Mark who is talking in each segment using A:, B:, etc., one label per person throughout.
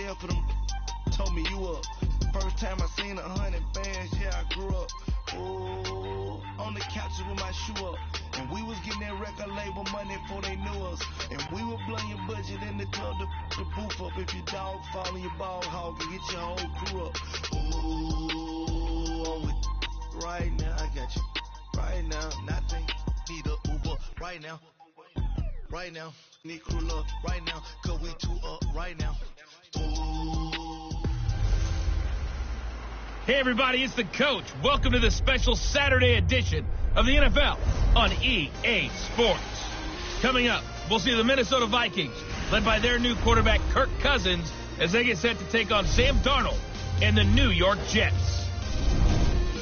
A: jail for them. Told me you up. First time I seen 100 bands, yeah, I grew up. Ooh, on the couches with my shoe up. And we was getting that record label money before they knew us. And we were blowing your budget in the club to boof up. If your dog fall in your ball hog and get your whole crew up. Ooh, on with right now, I got you. Right now, nothing. Need a Uber right now. Right now, need crew love right now. Cause we two up right now. Ooh.
B: Hey everybody, it's the coach. Welcome to the special Saturday edition of the NFL on EA Sports. Coming up, we'll see the Minnesota Vikings, led by their new quarterback Kirk Cousins, as they get set to take on Sam Darnold and the New York Jets.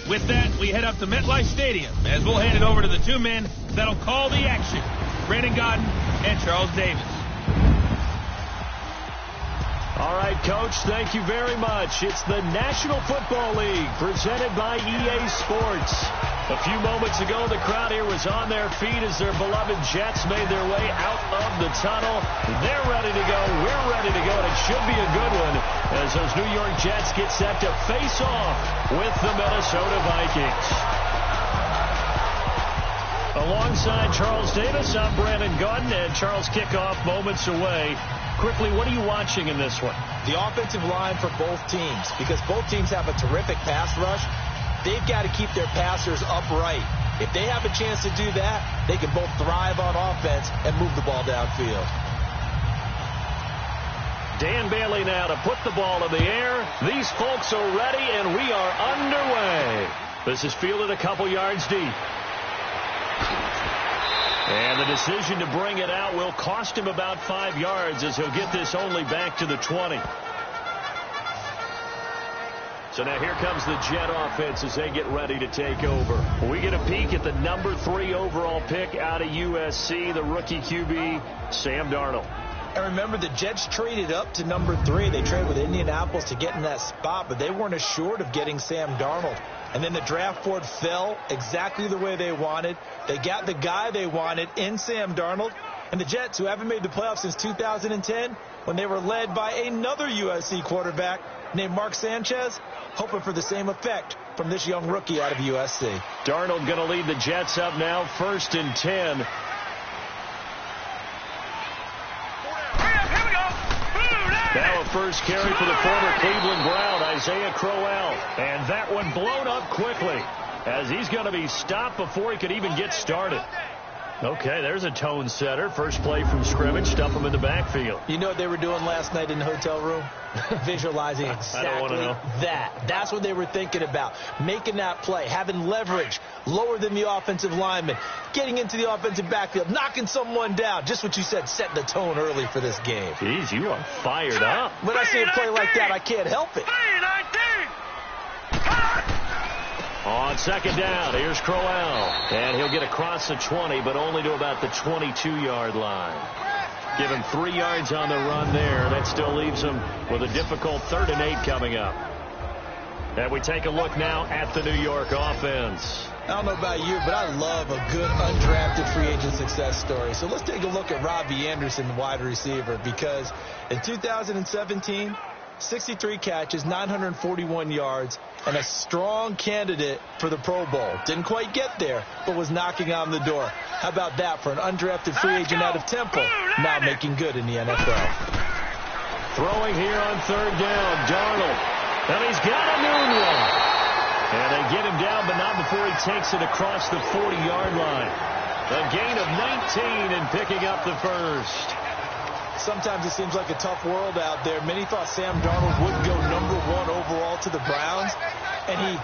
B: With that, we head up to MetLife Stadium as we'll hand it over to the two men that'll call the action, Brandon Gaudin and Charles Davis.
C: All right, Coach, thank you very much. It's the National Football League presented by EA Sports. A few moments ago, the crowd here was on their feet as their beloved Jets made their way out of the tunnel. They're ready to go. We're ready to go, and it should be a good one as those New York Jets get set to face off with the Minnesota Vikings. Alongside Charles Davis, I'm Brandon Gaudin, and Charles kickoff moments away. Quickly, what are you watching in this one?
D: The offensive line for both teams, because both teams have a terrific pass rush. They've got to keep their passers upright. If they have a chance to do that, they can both thrive on offense and move the ball downfield.
C: Dan Bailey now to put the ball in the air. These folks are ready, and we are underway. This is fielded a couple yards deep. And the decision to bring it out will cost him about 5 yards as he'll get this only back to the 20. So now here comes the Jet offense as they get ready to take over. We get a peek at the number 3 overall pick out of USC, the rookie QB, Sam Darnold.
D: And remember, the Jets traded up to number 3. They traded with Indianapolis to get in that spot, but they weren't assured of getting Sam Darnold. And then the draft board fell exactly the way they wanted. They got the guy they wanted in Sam Darnold. And the Jets, who haven't made the playoffs since 2010, when they were led by another USC quarterback named Mark Sanchez, hoping for the same effect from this young rookie out of USC.
C: Darnold going to lead the Jets up now, 1st and 10. Now a first carry for the former Cleveland Brown, Isaiah Crowell. And that one blown up quickly as he's going to be stopped before he could even get started. Okay, there's a tone setter. First play from scrimmage, stuff him in the backfield.
D: You know what they were doing last night in the hotel room? Visualizing exactly that. That's what they were thinking about. Making that play, having leverage, lower than the offensive lineman, getting into the offensive backfield, knocking someone down. Just what you said, setting the tone early for this game.
C: Jeez, you are fired up.
D: When I see a play like that, I can't help it.
C: On second down, here's Crowell. And he'll get across the 20, but only to about the 22-yard line. Give him 3 yards on the run there. That still leaves him with a difficult 3rd and 8 coming up. And we take a look now at the New York offense.
D: I don't know about you, but I love a good undrafted free agent success story. So let's take a look at Robbie Anderson, the wide receiver, because in 2017, 63 catches, 941 yards, and a strong candidate for the Pro Bowl. Didn't quite get there, but was knocking on the door. How about that for an undrafted free agent out of Temple, now making good in the NFL.
C: Throwing here on 3rd down, Darnold. And he's got a noon one. And they get him down, but not before he takes it across the 40-yard line. A gain of 19 and picking up the first.
D: Sometimes it seems like a tough world out there. Many thought Sam Darnold would go number 1 overall to the Browns, and he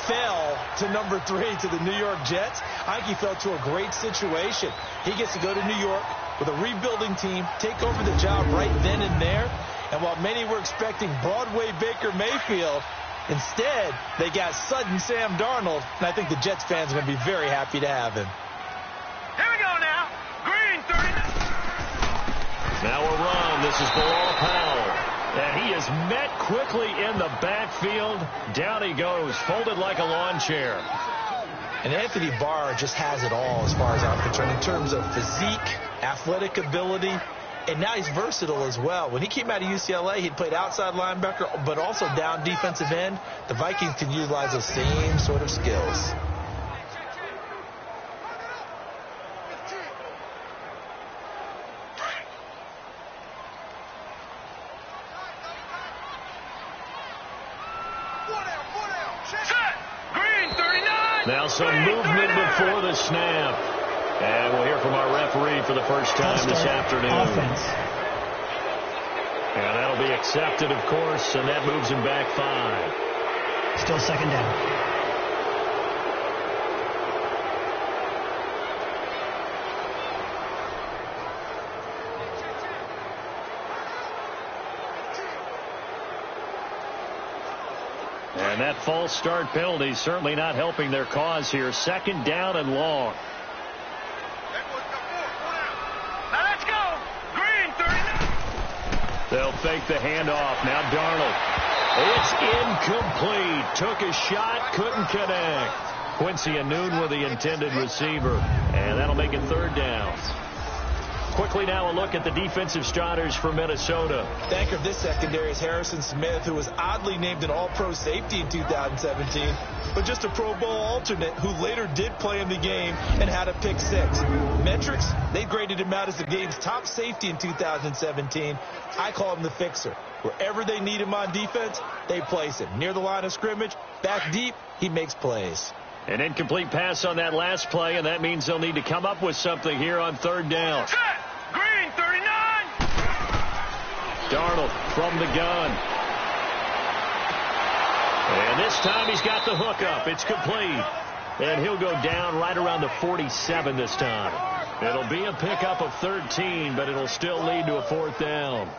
D: fell to number 3 to the New York Jets. I think he fell to a great situation. He gets to go to New York with a rebuilding team, take over the job right then and there. And while many were expecting Broadway Baker Mayfield, instead they got sudden Sam Darnold, and I think the Jets fans are going to be very happy to have him.
E: Here we go now. Green 30.
C: Now a run. This is Bilal Powell. And he is met quickly in the backfield. Down he goes, folded like a lawn chair.
D: And Anthony Barr just has it all as far as I'm concerned in terms of physique, athletic ability, And now he's versatile as well. When he came out of UCLA, he'd played outside linebacker, but also down defensive end. The Vikings can utilize those same sort of skills.
C: Now some movement before the snap. And we'll hear from our referee for the first time this afternoon.
F: Offense.
C: And that'll be accepted, of course, and that moves him back 5.
F: Still second down.
C: And that false start penalty certainly not helping their cause here. Second down and long.
E: Now let's go. Green, 39.
C: They'll fake the handoff. Now Darnold. It's incomplete. Took a shot, couldn't connect. Quincy Anoon with the intended receiver. And that'll make it third down. Quickly now a look at the defensive starters for Minnesota.
D: The anchor of this secondary is Harrison Smith, who was oddly named an all-pro safety in 2017, but just a Pro Bowl alternate who later did play in the game and had a pick 6. Metrics, they graded him out as the game's top safety in 2017. I call him the fixer. Wherever they need him on defense, they place him. Near the line of scrimmage, back deep, he makes plays.
C: An incomplete pass on that last play, and that means they'll need to come up with something here on third down.
E: Set. Green, 39.
C: Darnold from the gun. And this time he's got the hook up. It's complete. And he'll go down right around the 47 this time. It'll be a pickup of 13, but it'll still lead to a fourth down.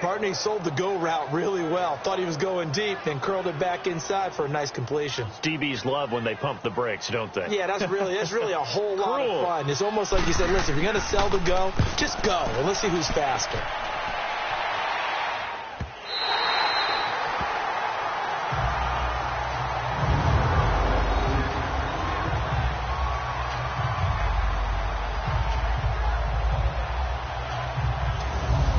D: Partney sold the go route really well. Thought he was going deep, then curled it back inside for a nice completion.
C: DBs love when they pump the brakes, don't they?
D: Yeah, that's really a whole lot of fun. It's almost like you said, listen, if you're going to sell the go, just go, and let's see who's faster.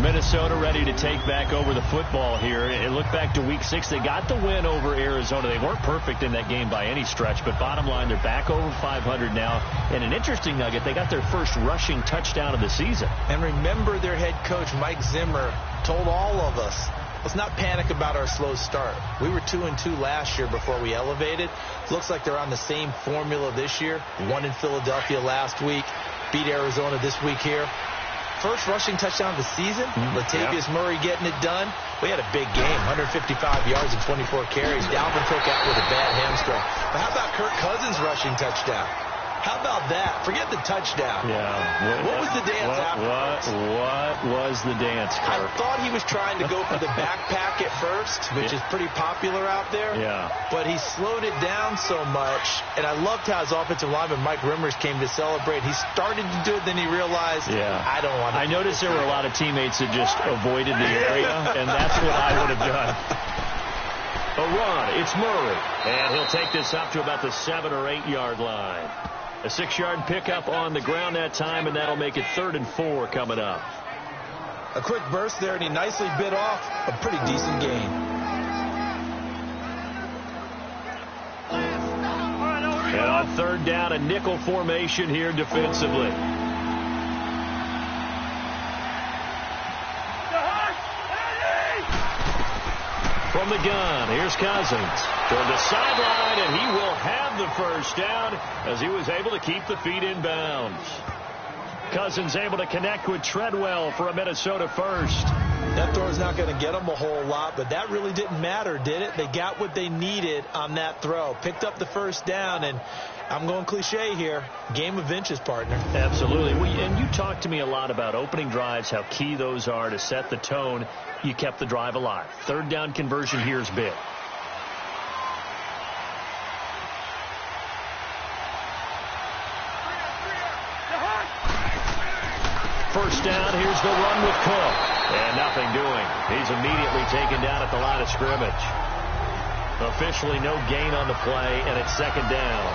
C: Minnesota ready to take back over the football here. And look back to week 6. They got the win over Arizona. They weren't perfect in that game by any stretch, but bottom line, they're back over 500 now. And an interesting nugget, they got their first rushing touchdown of the season.
D: And remember, their head coach, Mike Zimmer, told all of us, let's not panic about our slow start. We were 2-2 last year before we elevated. Looks like they're on the same formula this year. Won in Philadelphia last week. Beat Arizona this week here. First rushing touchdown of the season. Latavius Murray getting it done. We had a big game, 155 yards and 24 carries. Dalvin took out with a bad hamstring. But how about Kirk Cousins' rushing touchdown? How about that? Forget the touchdown.
C: Yeah.
D: What was the dance afterwards?
C: What was the dance, Kirk?
D: I thought he was trying to go for the backpack at first, which is pretty popular out there.
C: Yeah.
D: But he slowed it down so much, and I loved how his offensive lineman, Mike Rimmers, came to celebrate. He started to do it, then he realized, I don't want to.
C: I noticed there were a lot of teammates that just avoided the area, and that's what I would have done. A run, it's Murray, and he'll take this up to about the 7 or 8 yard line. A 6-yard pickup on the ground that time, and that'll make it 3rd and 4 coming up.
D: A quick burst there, and he nicely bit off a pretty decent gain.
C: And on 3rd down, a nickel formation here defensively. From the gun, here's Cousins toward the sideline, and he will have the first down as he was able to keep the feet in bounds. Cousins able to connect with Treadwell for a Minnesota first.
D: That throw is not going to get them a whole lot, but that really didn't matter, did it? They got what they needed on that throw. Picked up the first down, and I'm going cliche here. Game of inches, partner.
C: Absolutely. And you talked to me a lot about opening drives, how key those are to set the tone. You kept the drive alive. 3rd down conversion here is big. First down, here's the run with Cook. And nothing doing. He's immediately taken down at the line of scrimmage. Officially no gain on the play, and it's 2nd down.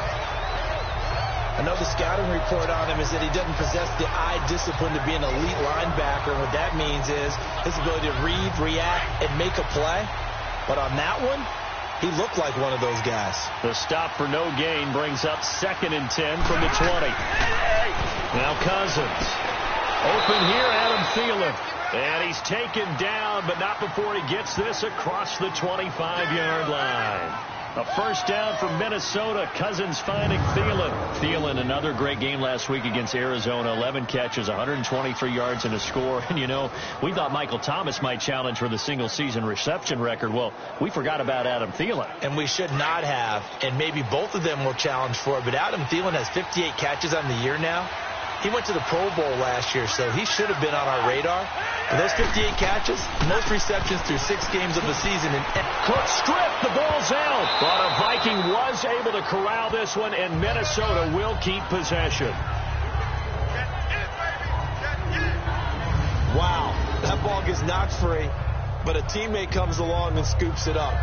D: I know the scouting report on him is that he doesn't possess the eye discipline to be an elite linebacker. And what that means is his ability to read, react, and make a play. But on that one, he looked like one of those guys.
C: The stop for no gain brings up 2nd and 10 from the 20. Now Cousins. Open here, Adam Thielen. And he's taken down, but not before he gets this across the 25-yard line. A first down for Minnesota. Cousins finding Thielen. Thielen, another great game last week against Arizona. 11 catches, 123 yards, and a score. And, you know, we thought Michael Thomas might challenge for the single-season reception record. Well, we forgot about Adam Thielen.
D: And we should not have. And maybe both of them will challenge for it. But Adam Thielen has 58 catches on the year now. He went to the Pro Bowl last year, so he should have been on our radar. And those 58 catches, most receptions through 6 games of the season. And
C: Cook stripped, the ball's out. But a Viking was able to corral this one, and Minnesota will keep possession.
D: Wow, that ball gets knocked free, but a teammate comes along and scoops it up.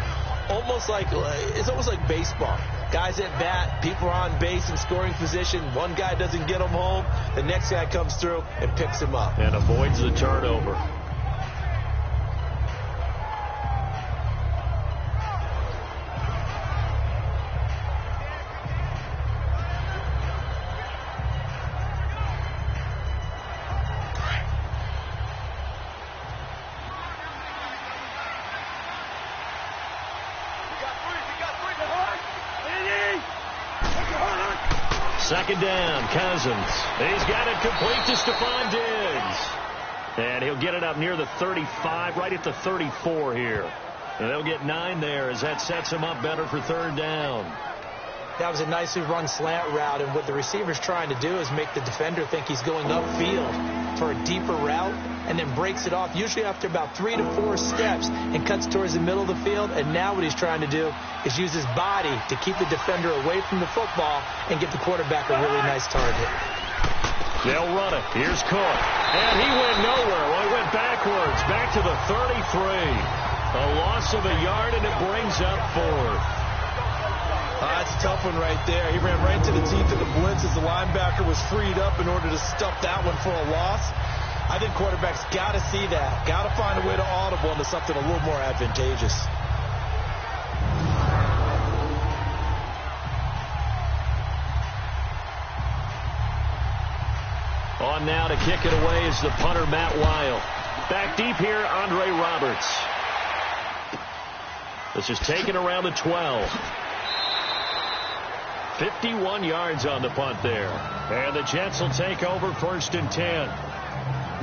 D: It's almost like baseball. Guys at bat, people are on base in scoring position. One guy doesn't get him home. The next guy comes through and picks him up.
C: And avoids the turnover. Second down, Cousins. He's got it complete to Stephon Diggs. And he'll get it up near the 35, right at the 34 here. And they'll get 9 there as that sets him up better for 3rd down.
D: That was a nicely run slant route, and what the receiver's trying to do is make the defender think he's going upfield for a deeper route, and then breaks it off, usually after about 3 to 4 steps, and cuts towards the middle of the field. And now what he's trying to do is use his body to keep the defender away from the football and get the quarterback a really nice target.
C: They'll run it. Here's Cook. And he went nowhere. Well, he went backwards, back to the 33. A loss of a yard, and it brings up 4th.
D: That's a tough one right there. He ran right into the teeth of the blitz as the linebacker was freed up in order to stuff that one for a loss. I think quarterbacks got to see that. Got to find a way to audible into something a little more advantageous.
C: On now to kick it away is the punter, Matt Weil. Back deep here, Andre Roberts. This is taken around the 12. 51 yards on the punt there. And the Jets will take over 1st and 10.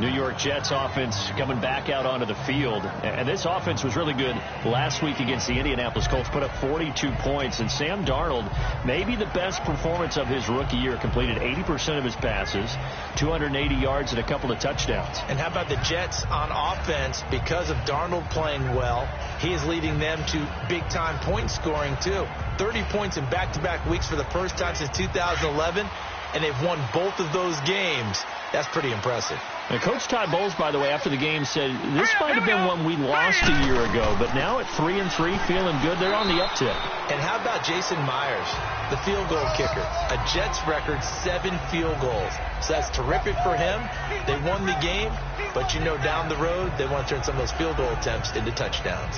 C: New York Jets offense coming back out onto the field. And this offense was really good last week against the Indianapolis Colts. Put up 42 points. And Sam Darnold, maybe the best performance of his rookie year, completed 80% of his passes, 280 yards and a couple of touchdowns.
D: And how about the Jets on offense? Because of Darnold playing well, he is leading them to big-time point scoring, too. 30 points in back-to-back weeks for the first time since 2011, and they've won both of those games. That's pretty impressive.
C: And Coach Todd Bowles, by the way, after the game said, this might have been one we lost a year ago, but now at 3-3, feeling good. They're on the uptick.
D: And how about Jason Myers, the field goal kicker? A Jets record, 7 field goals. So that's terrific for him. They won the game, but you know down the road, they want to turn some of those field goal attempts into touchdowns.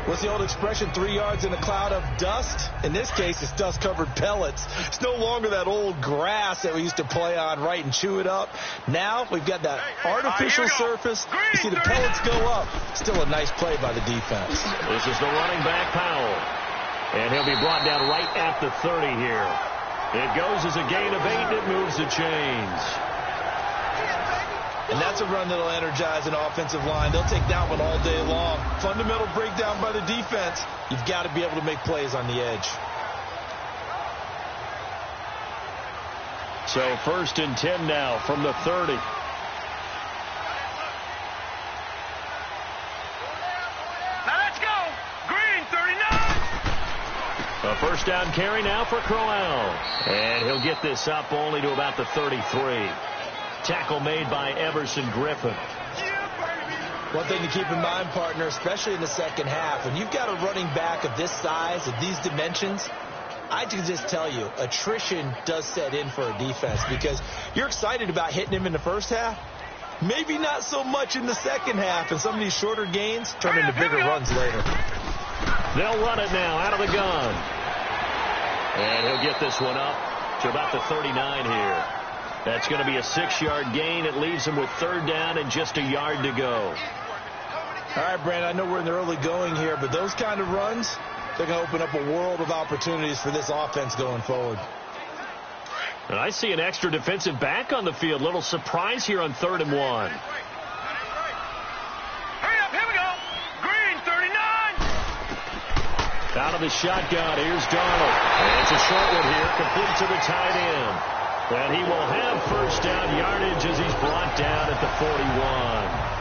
D: What's the old expression, 3 yards in a cloud of dust? In this case, it's dust-covered pellets. It's no longer that old grass that we used to play on, right, and chew it up. Now we've got that artificial surface. You see the pellets go up. Still a nice play by the defense.
C: This is the running back, Powell. And he'll be brought down right at the 30 here. It goes as a gain of 8, and it moves the chains.
D: And that's a run that'll energize an offensive line. They'll take that one all day long. Fundamental breakdown by the defense. You've got to be able to make plays on the edge.
C: So 1st and 10 now from the 30.
E: Now let's go. Green, 39.
C: A first down carry now for Crowell. And he'll get this up only to about the 33. Tackle made by Everson Griffin.
D: One thing to keep in mind, partner, especially in the second half, when you've got a running back of this size, of these dimensions, I can just tell you, attrition does set in for a defense because you're excited about hitting him in the first half. Maybe not so much in the second half, and some of these shorter gains turn into bigger runs later.
C: They'll run it now out of the gun. And he'll get this one up to about the 39 here. That's going to be a 6-yard gain. It leaves him with 3rd down and just a yard to go.
D: All right, Brandon, I know we're in the early going here, but those kind of runs, they're going to open up a world of opportunities for this offense going forward.
C: And I see an extra defensive back on the field. Little surprise here on 3rd and 1.
E: Hurry up, here we go. Green, 39.
C: Out of the shotgun, here's Darnold. And it's a short one here, complete to the tight end. And he will have 1st down yardage as he's brought down at the 41.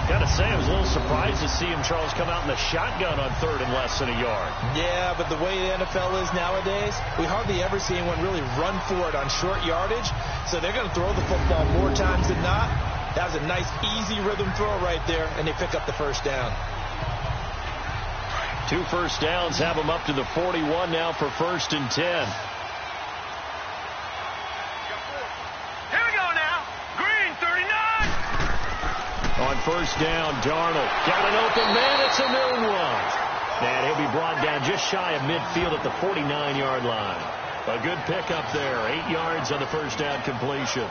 C: Got to say, I was a little surprised to see him, Charles, come out in the shotgun on 3rd and less than a yard.
D: Yeah, but the way the NFL is nowadays, we hardly ever see anyone really run for it on short yardage. So they're going to throw the football more times than not. That was a nice, easy rhythm throw right there, and they pick up the 1st down.
C: 2 first downs have him up to the 41 now for 1st and 10.
E: Here we go now. Green, 39.
C: On 1st down, Darnold got an open man. It's a known one. And he'll be brought down just shy of midfield at the 49-yard line. A good pickup there. 8 yards on the 1st down completion.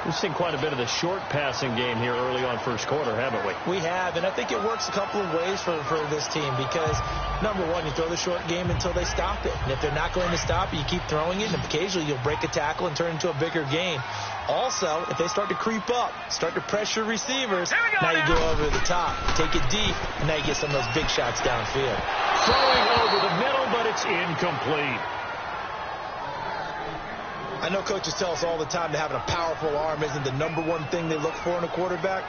C: We've seen quite a bit of the short passing game here early on 1st quarter, haven't we?
D: We have, and I think it works a couple of ways for this team because, number one, you throw the short game until they stop it. And if they're not going to stop it, you keep throwing it, and occasionally you'll break a tackle and turn it into a bigger gain. Also, if they start to creep up, start to pressure receivers, now you go over the top, take it deep, and now you get some of those big shots downfield.
C: Throwing over the middle, but it's incomplete.
D: I know coaches tell us all the time that having a powerful arm isn't the number one thing they look for in a quarterback.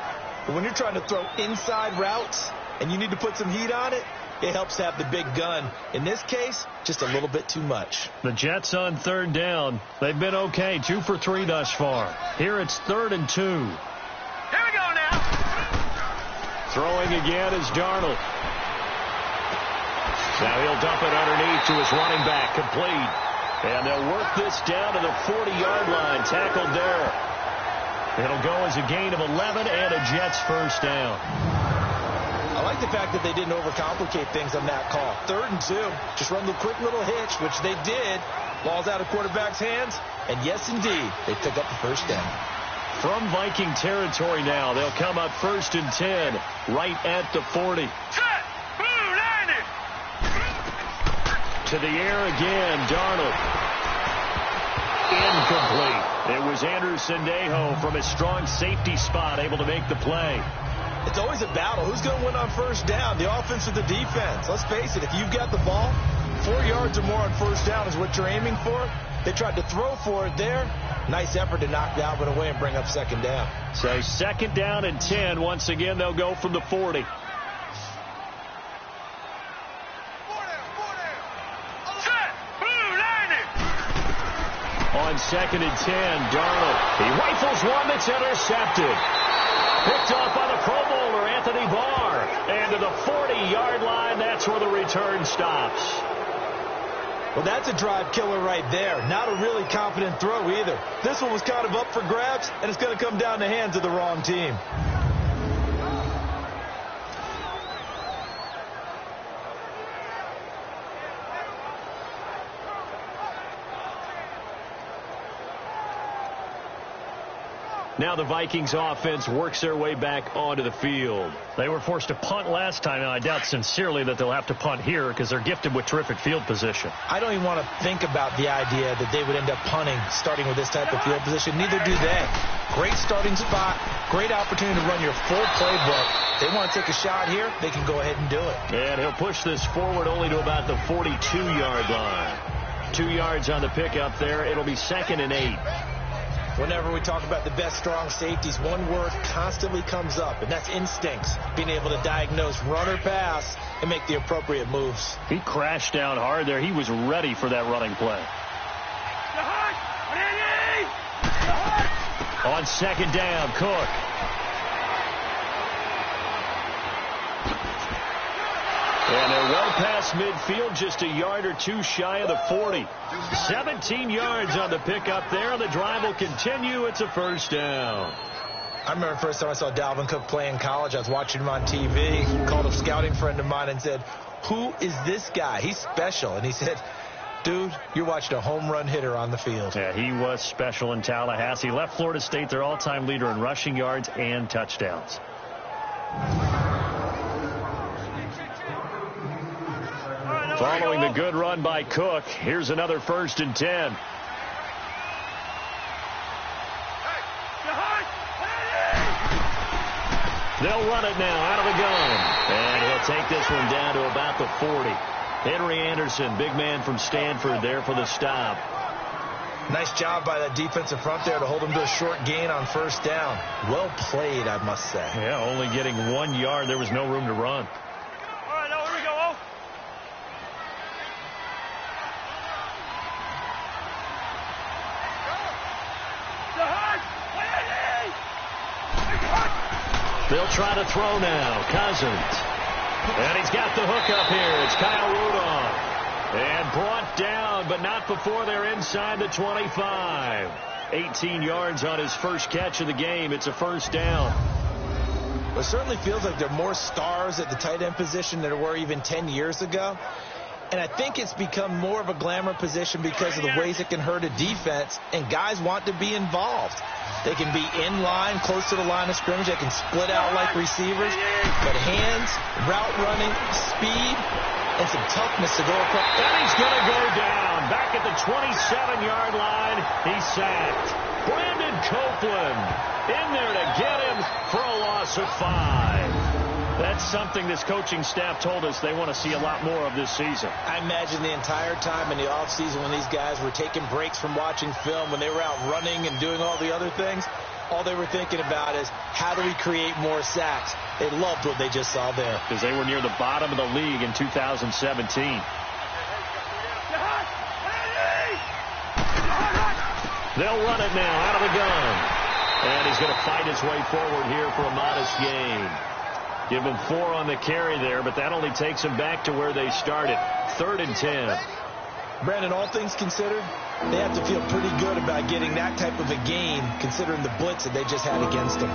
D: But when you're trying to throw inside routes and you need to put some heat on it, it helps to have the big gun. In this case, just a little bit too much.
C: The Jets on 3rd down. They've been okay, 2 for 3 thus far. Here it's 3rd and 2.
E: Here we go now.
C: Throwing again is Darnold. Now he'll dump it underneath to his running back, complete. And they'll work this down to the 40-yard line, tackled there. It'll go as a gain of 11 and a Jets 1st down.
D: I like the fact that they didn't overcomplicate things on that call. 3rd and 2, just run the quick little hitch, which they did. Ball's out of quarterback's hands, and yes, indeed, they pick up the 1st down.
C: From Viking territory now, they'll come up 1st and 10, right at the 40.
E: Set. Blue, 90.
C: To the air again, Darnold. Incomplete. It was Andrew Sendejo from his strong safety spot able to make the play.
D: It's always a battle. Who's going to win on 1st down, the offense or the defense? Let's face it, if you've got the ball, 4 yards or more on 1st down is what you're aiming for. They tried to throw for it there. Nice effort to knock Dalvin away and bring up 2nd down.
C: So 2nd down and 10. Once again, they'll go from the 40. On 2nd and 10, Darnold. He rifles one that's intercepted. Picked off by the Pro Bowler, Anthony Barr. And to the 40-yard line, that's where the return stops.
D: Well, that's a drive killer right there. Not a really confident throw either. This one was kind of up for grabs, and it's going to come down the hands of the wrong team.
C: Now the Vikings offense works their way back onto the field. They were forced to punt last time, and I doubt sincerely that they'll have to punt here because they're gifted with terrific field position.
D: I don't even want to think about the idea that they would end up punting starting with this type of field position. Neither do they. Great starting spot, great opportunity to run your full playbook. They want to take a shot here, they can go ahead and do it.
C: And he'll push this forward only to about the 42-yard line. 2 yards on the pickup there. It'll be 2nd and 8.
D: Whenever we talk about the best strong safeties, one word constantly comes up, and that's instincts. Being able to diagnose run or pass and make the appropriate moves.
C: He crashed down hard there. He was ready for that running play. On 2nd down, Cook. And they're Well past midfield, just a yard or two shy of the 40. 17 yards on the pickup there. The drive will continue. It's a first down.
D: I remember the first time I saw Dalvin Cook play in college. I was watching him on TV. Called a scouting friend of mine and said, "Who is this guy? He's special." And he said, "Dude, you're watching a home run hitter on the field."
C: Yeah, he was special in Tallahassee. Left Florida State their all-time leader in rushing yards and touchdowns. Following the good run by Cook, here's another 1st and 10. They'll run it now out of the gun. And he'll take this one down to about the 40. Henry Anderson, big man from Stanford, there for the stop.
D: Nice job by that defensive front there to hold him to a short gain on 1st down. Well played, I must say.
C: Yeah, only getting 1 yard. There was no room to run.
E: All right, now here we go.
C: They'll try to throw now. Cousins. And he's got the hook up here. It's Kyle Rudolph. And brought down, but not before they're inside the 25. 18 yards on his first catch of the game. It's a first down.
D: It certainly feels like there are more stars at the tight end position than there were even 10 years ago. And I think it's become more of a glamour position because of the ways it can hurt a defense, and guys want to be involved. They can be in line, close to the line of scrimmage. They can split out like receivers. But hands, route running, speed, and some toughness to go across.
C: And he's going to go down. Back at the 27-yard line, he's sacked. Brandon Copeland in there to get him for a loss of 5. That's something this coaching staff told us they want to see a lot more of this season.
D: I imagine the entire time in the offseason when these guys were taking breaks from watching film, when they were out running and doing all the other things, all they were thinking about is how do we create more sacks. They loved what they just saw there.
C: Because they were near the bottom of the league in 2017. They'll run it now out of the gun. And he's going to fight his way forward here for a modest gain. Give him 4 on the carry there, but that only takes him back to where they started. 3rd and 10.
D: Brandon, all things considered, they have to feel pretty good about getting that type of a gain, considering the blitz that they just had against them.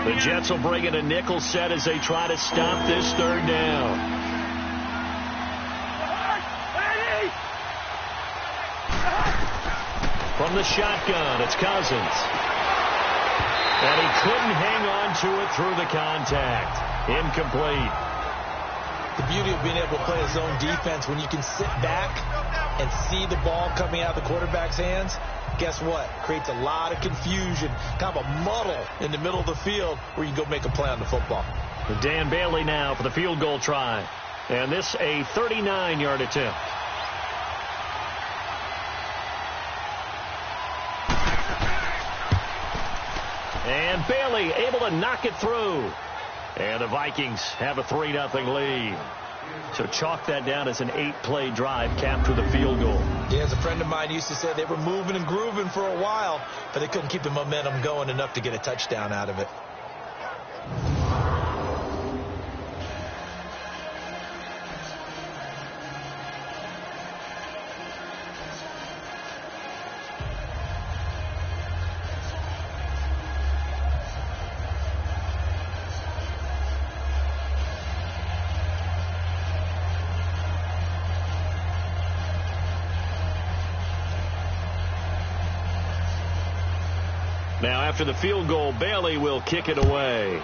C: The Jets will bring in a nickel set as they try to stop this 3rd down. From the shotgun, it's Cousins. And he couldn't hang on to it through the contact. Incomplete.
D: The beauty of being able to play a zone defense, when you can sit back and see the ball coming out of the quarterback's hands, guess what? Creates a lot of confusion, kind of a muddle in the middle of the field where you can go make a play on the football.
C: Dan Bailey now for the field goal try. And this a 39-yard attempt. And Bailey able to knock it through. And the Vikings have a 3-0 lead. So chalk that down as an 8-play drive capped with a field goal.
D: Yeah, as a friend of mine used to say, they were moving and grooving for a while, but they couldn't keep the momentum going enough to get a touchdown out of it.
C: Now, after the field goal, Bailey will kick it away.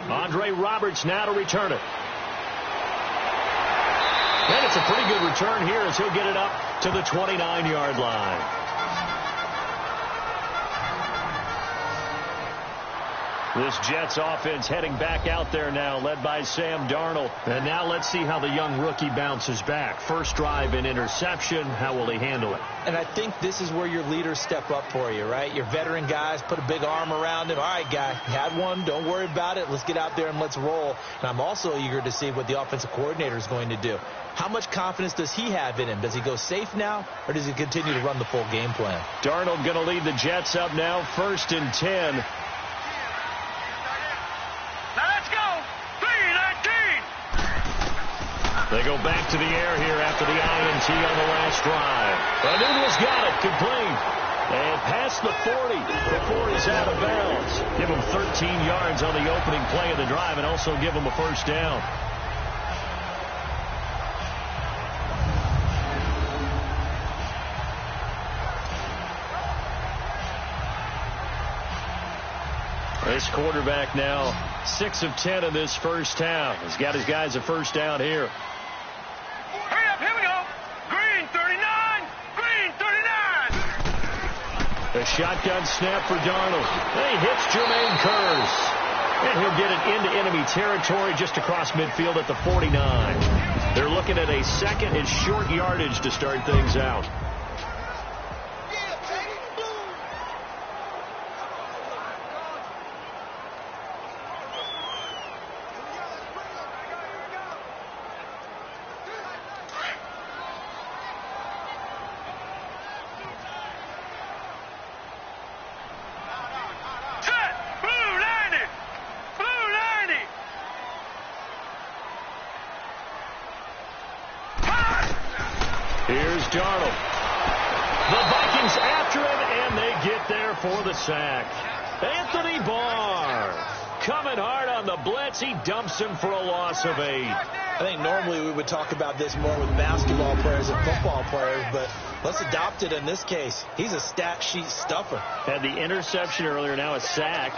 C: Andre Roberts now to return it. And it's a pretty good return here as he'll get it up to the 29-yard line. This Jets offense heading back out there now, led by Sam Darnold. And now let's see how the young rookie bounces back. First drive and interception. How will he handle it?
D: And I think this is where your leaders step up for you, right? Your veteran guys put a big arm around him. All right, guy, you had one. Don't worry about it. Let's get out there and let's roll. And I'm also eager to see what the offensive coordinator is going to do. How much confidence does he have in him? Does he go safe now, or does he continue to run the full game plan?
C: Darnold going to lead the Jets up now, 1st and 10.
E: Now let's go. 3
C: They go back to the air here after the INT on the last drive. Anubla's got it, complete. And past the 40 before he's out of bounds. Give him 13 yards on the opening play of the drive and also give him a first down. This quarterback now 6 of 10 in this first half. He's got his guys a first down here.
E: Hurry up, here we go. Green 39, green 39.
C: A shotgun snap for Darnold. And he hits Jermaine Kearse. And he'll get it into enemy territory just across midfield at the 49. They're looking at a second and short yardage to start things out. Here's Darnold. The Vikings after him, and they get there for the sack. Anthony Barr coming hard on the blitz. He dumps him for a loss of 8.
D: I think normally we would talk about this more with basketball players and football players, but let's adopt it in this case. He's a stat sheet stuffer.
C: Had the interception earlier, now a sack.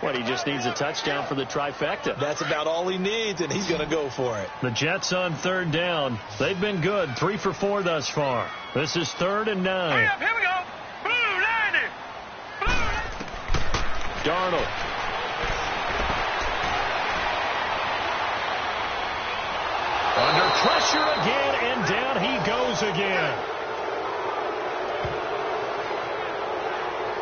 C: What, he just needs a touchdown for the trifecta.
D: That's about all he needs, and he's going to go for it.
C: The Jets on third down. They've been good, 3 for 4 thus far. This is 3rd and 9.
E: Hurry up, here we go. Blue 90. Blue.
C: Darnold. Under pressure again, and down he goes again.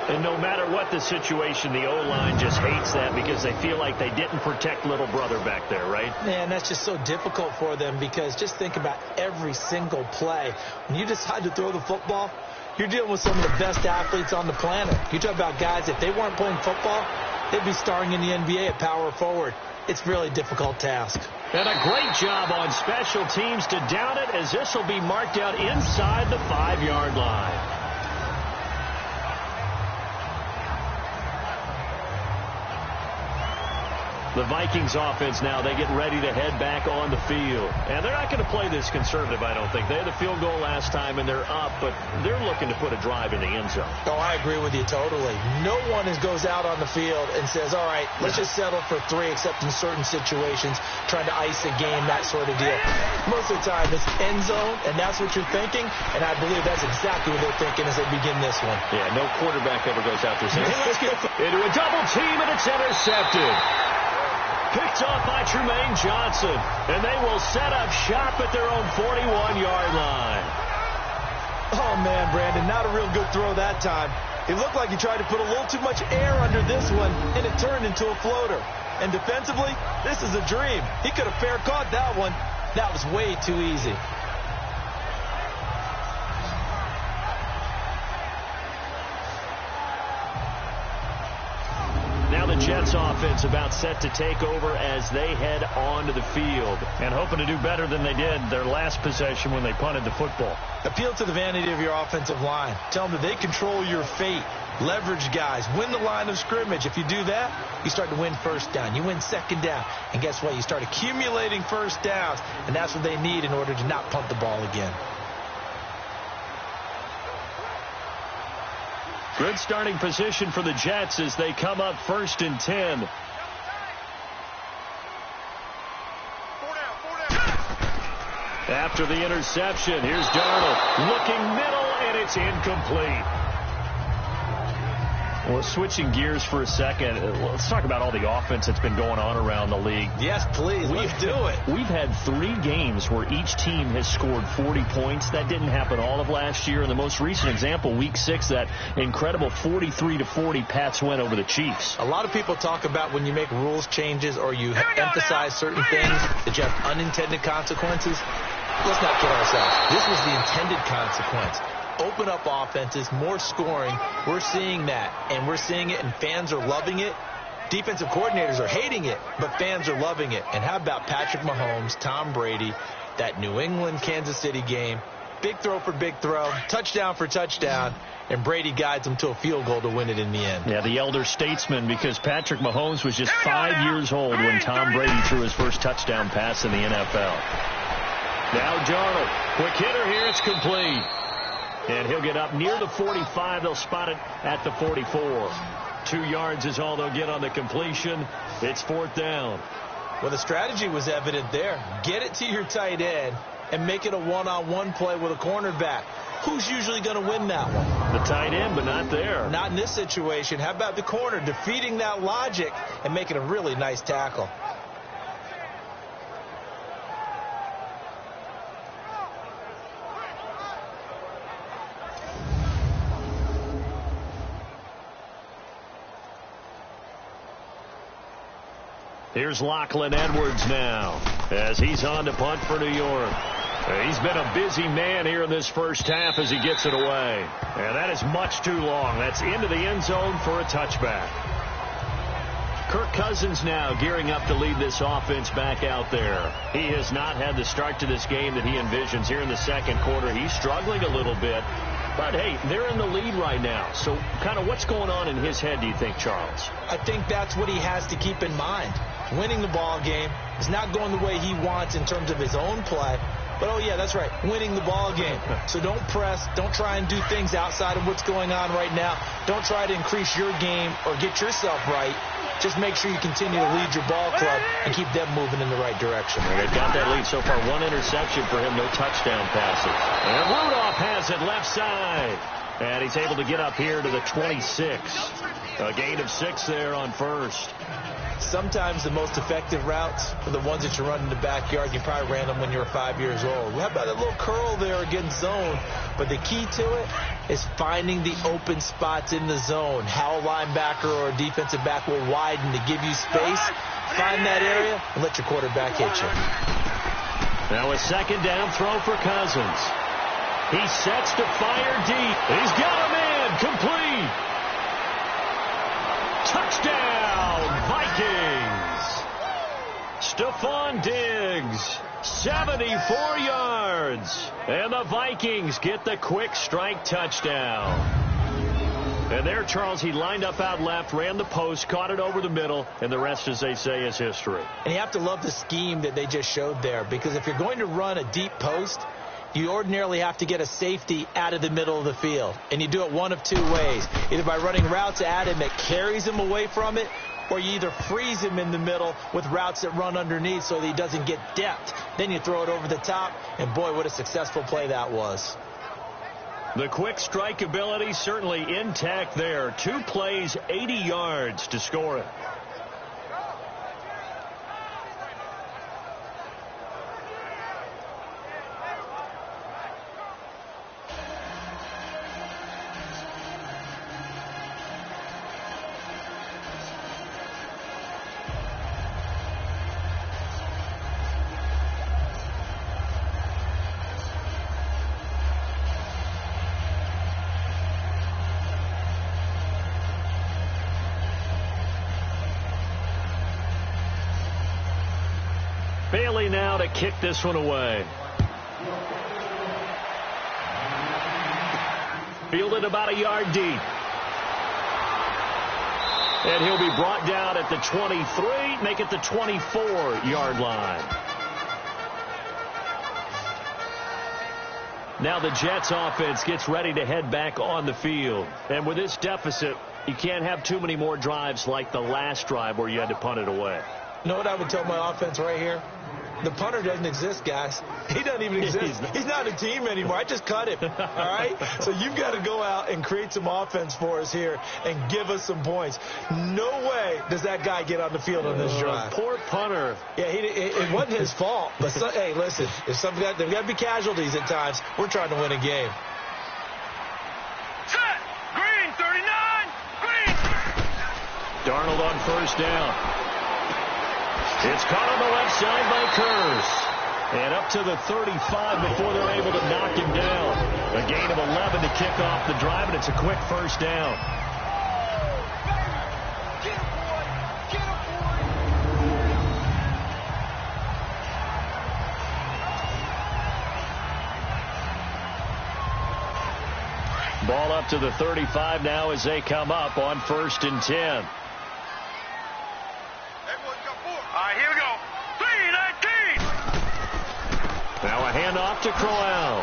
C: And no matter what the situation, the O-line just hates that because they feel like they didn't protect little brother back there, right?
D: Man, that's just so difficult for them because just think about every single play. When you decide to throw the football, you're dealing with some of the best athletes on the planet. You talk about guys, if they weren't playing football, they'd be starring in the NBA at power forward. It's really a difficult task.
C: And a great job on special teams to down it, as this will be marked out inside the 5-yard line. The Vikings offense now, they get ready to head back on the field. And they're not going to play this conservative, I don't think. They had a field goal last time, and they're up, but they're looking to put a drive in the end zone.
D: Oh, I agree with you totally. No one goes out on the field and says, all right, let's just settle for 3, except in certain situations, trying to ice a game, that sort of deal. Most of the time, it's end zone, and that's what you're thinking, and I believe that's exactly what they're thinking as they begin this one.
C: Yeah, no quarterback ever goes out there saying, hey, let's get into a double team, and it's intercepted. Picked off by Trumaine Johnson. And they will set up shop at their own 41-yard line.
D: Oh, man, Brandon, not a real good throw that time. It looked like he tried to put a little too much air under this one, and it turned into a floater. And defensively, this is a dream. He could have fair caught that one. That was way too easy.
C: Now the Jets offense about set to take over as they head onto the field and hoping to do better than they did their last possession when they punted the football.
D: Appeal to the vanity of your offensive line. Tell them that they control your fate. Leverage guys. Win the line of scrimmage. If you do that, you start to win first down. You win second down. And guess what? You start accumulating first downs. And that's what they need in order to not punt the ball again.
C: Good starting position for the Jets as they come up 1st and 10. After the interception, here's Darnold looking middle, and it's incomplete. Well, switching gears for a second, let's talk about all the offense that's been going on around the league.
D: Yes, please. Let's do it.
C: We've had 3 games where each team has scored 40 points. That didn't happen all of last year. In the most recent example, Week 6, that incredible 43-40 Pats win over the Chiefs.
D: A lot of people talk about when you make rules changes or you emphasize certain things that you have unintended consequences. Let's not kid ourselves. This was the intended consequence. Open up offenses, more scoring. We're seeing that, and we're seeing it, and fans are loving it. Defensive coordinators are hating it, but fans are loving it. And how about Patrick Mahomes, Tom Brady, that New England-Kansas City game? Big throw for big throw, touchdown for touchdown, and Brady guides them to a field goal to win it in the end.
C: Yeah, the elder statesman, because Patrick Mahomes was just 5 years old when Tom Brady threw his first touchdown pass in the NFL. Now Darnold, quick hitter here, it's complete. And he'll get up near the 45. They'll spot it at the 44. 2 yards is all they'll get on the completion. It's 4th down.
D: Well, the strategy was evident there. Get it to your tight end and make it a one-on-one play with a cornerback. Who's usually going to win that one?
C: The tight end, but not there.
D: Not in this situation. How about the corner defeating that logic and making a really nice tackle?
C: Here's Lachlan Edwards now as he's on to punt for New York. He's been a busy man here in this first half as he gets it away. And that is much too long. That's into the end zone for a touchback. Kirk Cousins now gearing up to lead this offense back out there. He has not had the start to this game that he envisions here in the second quarter. He's struggling a little bit. But, hey, they're in the lead right now. So kind of what's going on in his head, do you think, Charles?
D: I think that's what he has to keep in mind. Winning the ball game is not going the way he wants in terms of his own play. But, oh, yeah, that's right, winning the ball game. So don't press. Don't try and do things outside of what's going on right now. Don't try to increase your game or get yourself right. Just make sure you continue to lead your ball club and keep them moving in the right direction.
C: They've got that lead so far. 1 interception for him, no touchdown passes. And Rudolph has it left side. And he's able to get up here to the 26. A gain of 6 there on first.
D: Sometimes the most effective routes are the ones that you run in the backyard. You probably ran them when you were 5 years old. How about a little curl there against zone? But the key to it is finding the open spots in the zone. How a linebacker or a defensive back will widen to give you space. Find that area and let your quarterback hit you.
C: Now a second down throw for Cousins. He sets to fire deep. He's got him in. Complete. Touchdown, Vikings. Stephon Diggs, 74 yards. And the Vikings get the quick strike touchdown. And there, Charles, he lined up out left, ran the post, caught it over the middle, and the rest, as they say, is history.
D: And you have to love the scheme that they just showed there, because if you're going to run a deep post, you ordinarily have to get a safety out of the middle of the field. And you do it one of 2 ways. Either by running routes at him that carries him away from it, or you either freeze him in the middle with routes that run underneath so that he doesn't get depth. Then you throw it over the top, and boy, what a successful play that was.
C: The quick strike ability certainly intact there. 2 plays, 80 yards to score it. Bailey now to kick this one away. Fielded about a yard deep. And he'll be brought down at the 23, make it the 24-yard line. Now the Jets offense gets ready to head back on the field. And with this deficit, you can't have too many more drives like the last drive where you had to punt it away.
D: You know what I would tell my offense right here? The punter doesn't exist, guys. He doesn't even exist. He's not a team anymore. I just cut him. All right? So you've got to go out and create some offense for us here and give us some points. No way does that guy get on the field on this drive.
C: Poor punter.
D: Yeah, it wasn't his fault. But hey, listen, if there've got to be casualties at times. We're trying to win a game.
E: Set. Green, 39. Green.
C: Darnold on first down. It's caught on the left side by Kurz. And up to the 35 before they're able to knock him down. A gain of 11 to kick off the drive, and it's a quick first down. out to the 35 now as they come up on 1st and 10.
E: All right, here we go. 3-19.
C: Now a handoff to Crowell.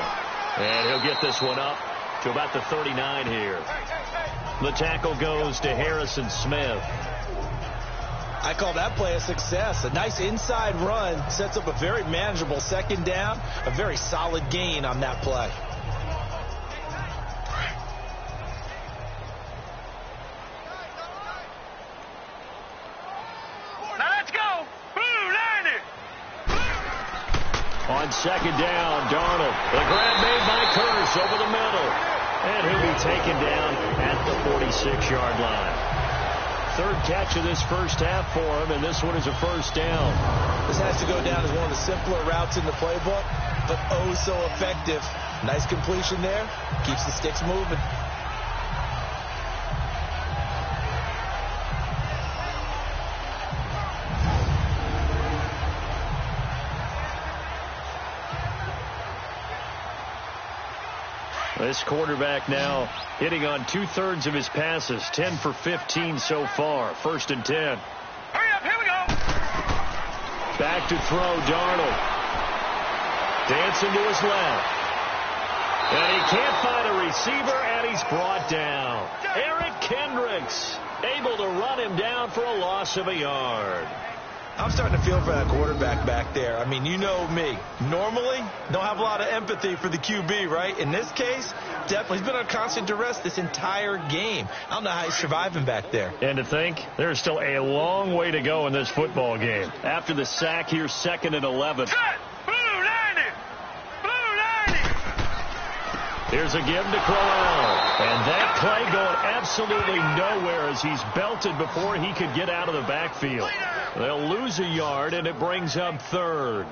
C: And he'll get this one up to about the 39 here. The tackle goes to Harrison Smith.
D: I call that play a success. A nice inside run sets up a very manageable second down. A very solid gain on that play.
E: Now let's go. Blue 90.
C: On second down, Darnold. The grab made by Curse over the middle. And he'll be taken down at the 46-yard line. Third catch of this first half for him, and this one is a first down.
D: This has to go down as one of the simpler routes in the playbook, but oh so effective. Nice completion there. Keeps the sticks moving.
C: This quarterback now hitting on 2/3 of his passes, 10 for 15 so far. 1st and 10.
E: Hurry up, here we go.
C: Back to throw, Darnold. Dancing to his left. And he can't find a receiver, and he's brought down. Eric Kendricks able to run him down for a loss of a yard.
D: I'm starting to feel for that quarterback back there. I mean, you know me. Normally, don't have a lot of empathy for the QB, right? In this case, definitely. He's been on constant duress this entire game. I don't know how he's surviving back there.
C: And to think, there's still a long way to go in this football game. After the sack, here's 2nd and 11.
E: Set. Blue 90. Blue 90.
C: Here's a give to Crowell. And that play going absolutely nowhere as he's belted before he could get out of the backfield. They'll lose a yard, and it brings up 3rd.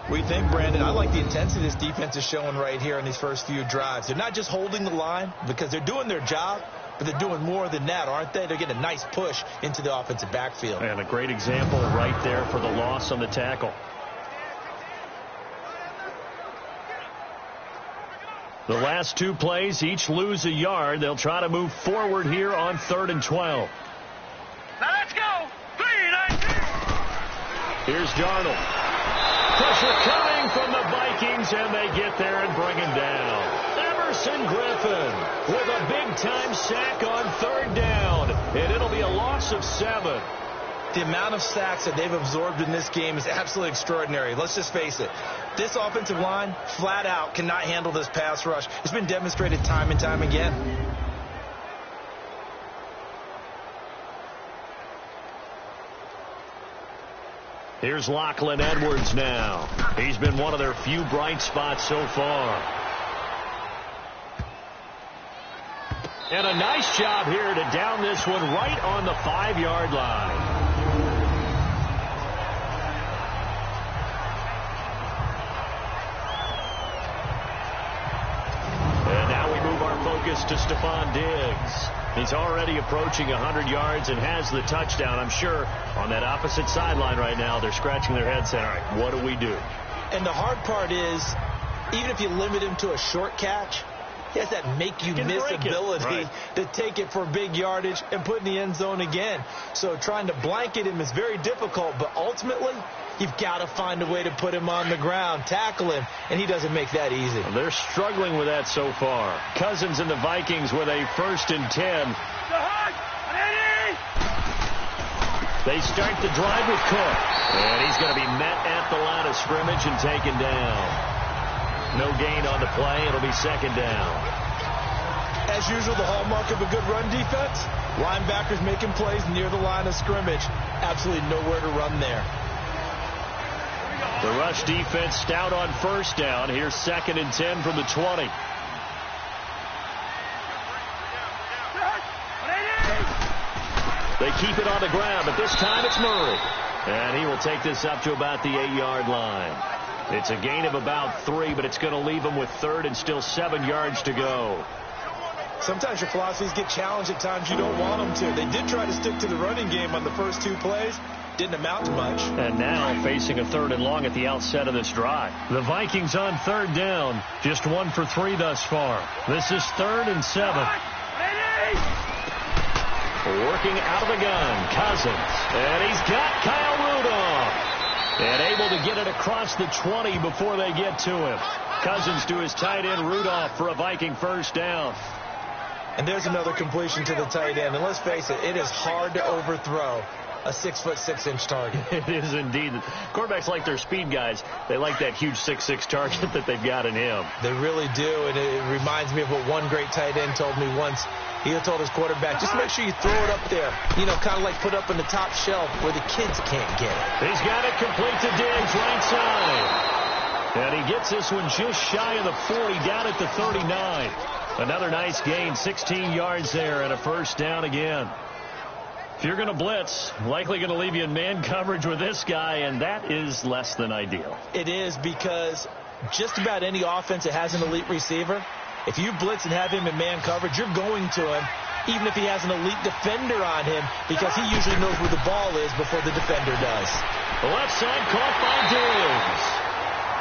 D: What do you think, Brandon? I like the intensity this defense is showing right here in these first few drives. They're not just holding the line because they're doing their job, but they're doing more than that, aren't they? They're getting a nice push into the offensive backfield.
C: And a great example right there for the loss on the tackle. The last 2 plays each lose a yard. They'll try to move forward here on 3rd and 12.
E: Now let's go. 3-19.
C: Here's Darnold. Pressure coming from the Vikings, and they get there and bring him down. Emerson Griffin with a big-time sack on 3rd down, and it'll be a loss of 7.
D: The amount of sacks that they've absorbed in this game is absolutely extraordinary. Let's just face it. This offensive line, flat out, cannot handle this pass rush. It's been demonstrated time and time again.
C: Here's Lachlan Edwards now. He's been one of their few bright spots so far. And a nice job here to down this one right on the 5-yard line. And now we move our focus to Stephon Diggs. He's already approaching 100 yards and has the touchdown. I'm sure on that opposite sideline right now, they're scratching their heads saying, all right, what do we do?
D: And the hard part is, even if you limit him to a short catch, he has that make-you-miss ability to take it for big yardage and put in the end zone again. So trying to blanket him is very difficult, but ultimately, you've got to find a way to put him on the ground, tackle him, and he doesn't make that easy.
C: Well, they're struggling with that so far. Cousins and the Vikings with a 1st and 10. They start the drive with Cook, and he's going to be met at the line of scrimmage and taken down. No gain on the play. It'll be 2nd down.
D: As usual, the hallmark of a good run defense, linebackers making plays near the line of scrimmage. Absolutely nowhere to run there.
C: The rush defense stout on 1st down. Here's 2nd and 10 from the 20. They keep it on the ground, but this time it's Murray. And he will take this up to about the 8-yard line. It's a gain of about 3, but it's going to leave him with 3rd and still 7 yards to go.
D: Sometimes your philosophies get challenged at times you don't want them to. They did try to stick to the running game on the first 2 plays. Didn't amount to much.
C: And now facing a 3rd and long at the outset of this drive. The Vikings on 3rd down. Just 1 for 3 thus far. This is 3rd and 7. Working out of the gun, Cousins. And he's got Kyle Rudolph. And able to get it across the 20 before they get to him. Cousins to his tight end, Rudolph, for a Viking first down.
D: And there's another completion to the tight end. And let's face it, it is hard to overthrow a 6'6" target.
C: It is indeed. Quarterbacks like their speed guys. They like that huge 6'6" target that they've got in him.
D: They really do, and it reminds me of what one great tight end told me once. He told his quarterback, just make sure you throw it up there. You know, kind of like put up on the top shelf where the kids can't get it.
C: He's got it complete to Diggs, right side. And he gets this one just shy of the 40, down at the 39. Another nice gain, 16 yards there, and a first down again. If you're going to blitz, likely going to leave you in man coverage with this guy, and that is less than ideal.
D: It is, because just about any offense that has an elite receiver, if you blitz and have him in man coverage, you're going to him, even if he has an elite defender on him, because he usually knows where the ball is before the defender does.
C: The left side caught by Diggs.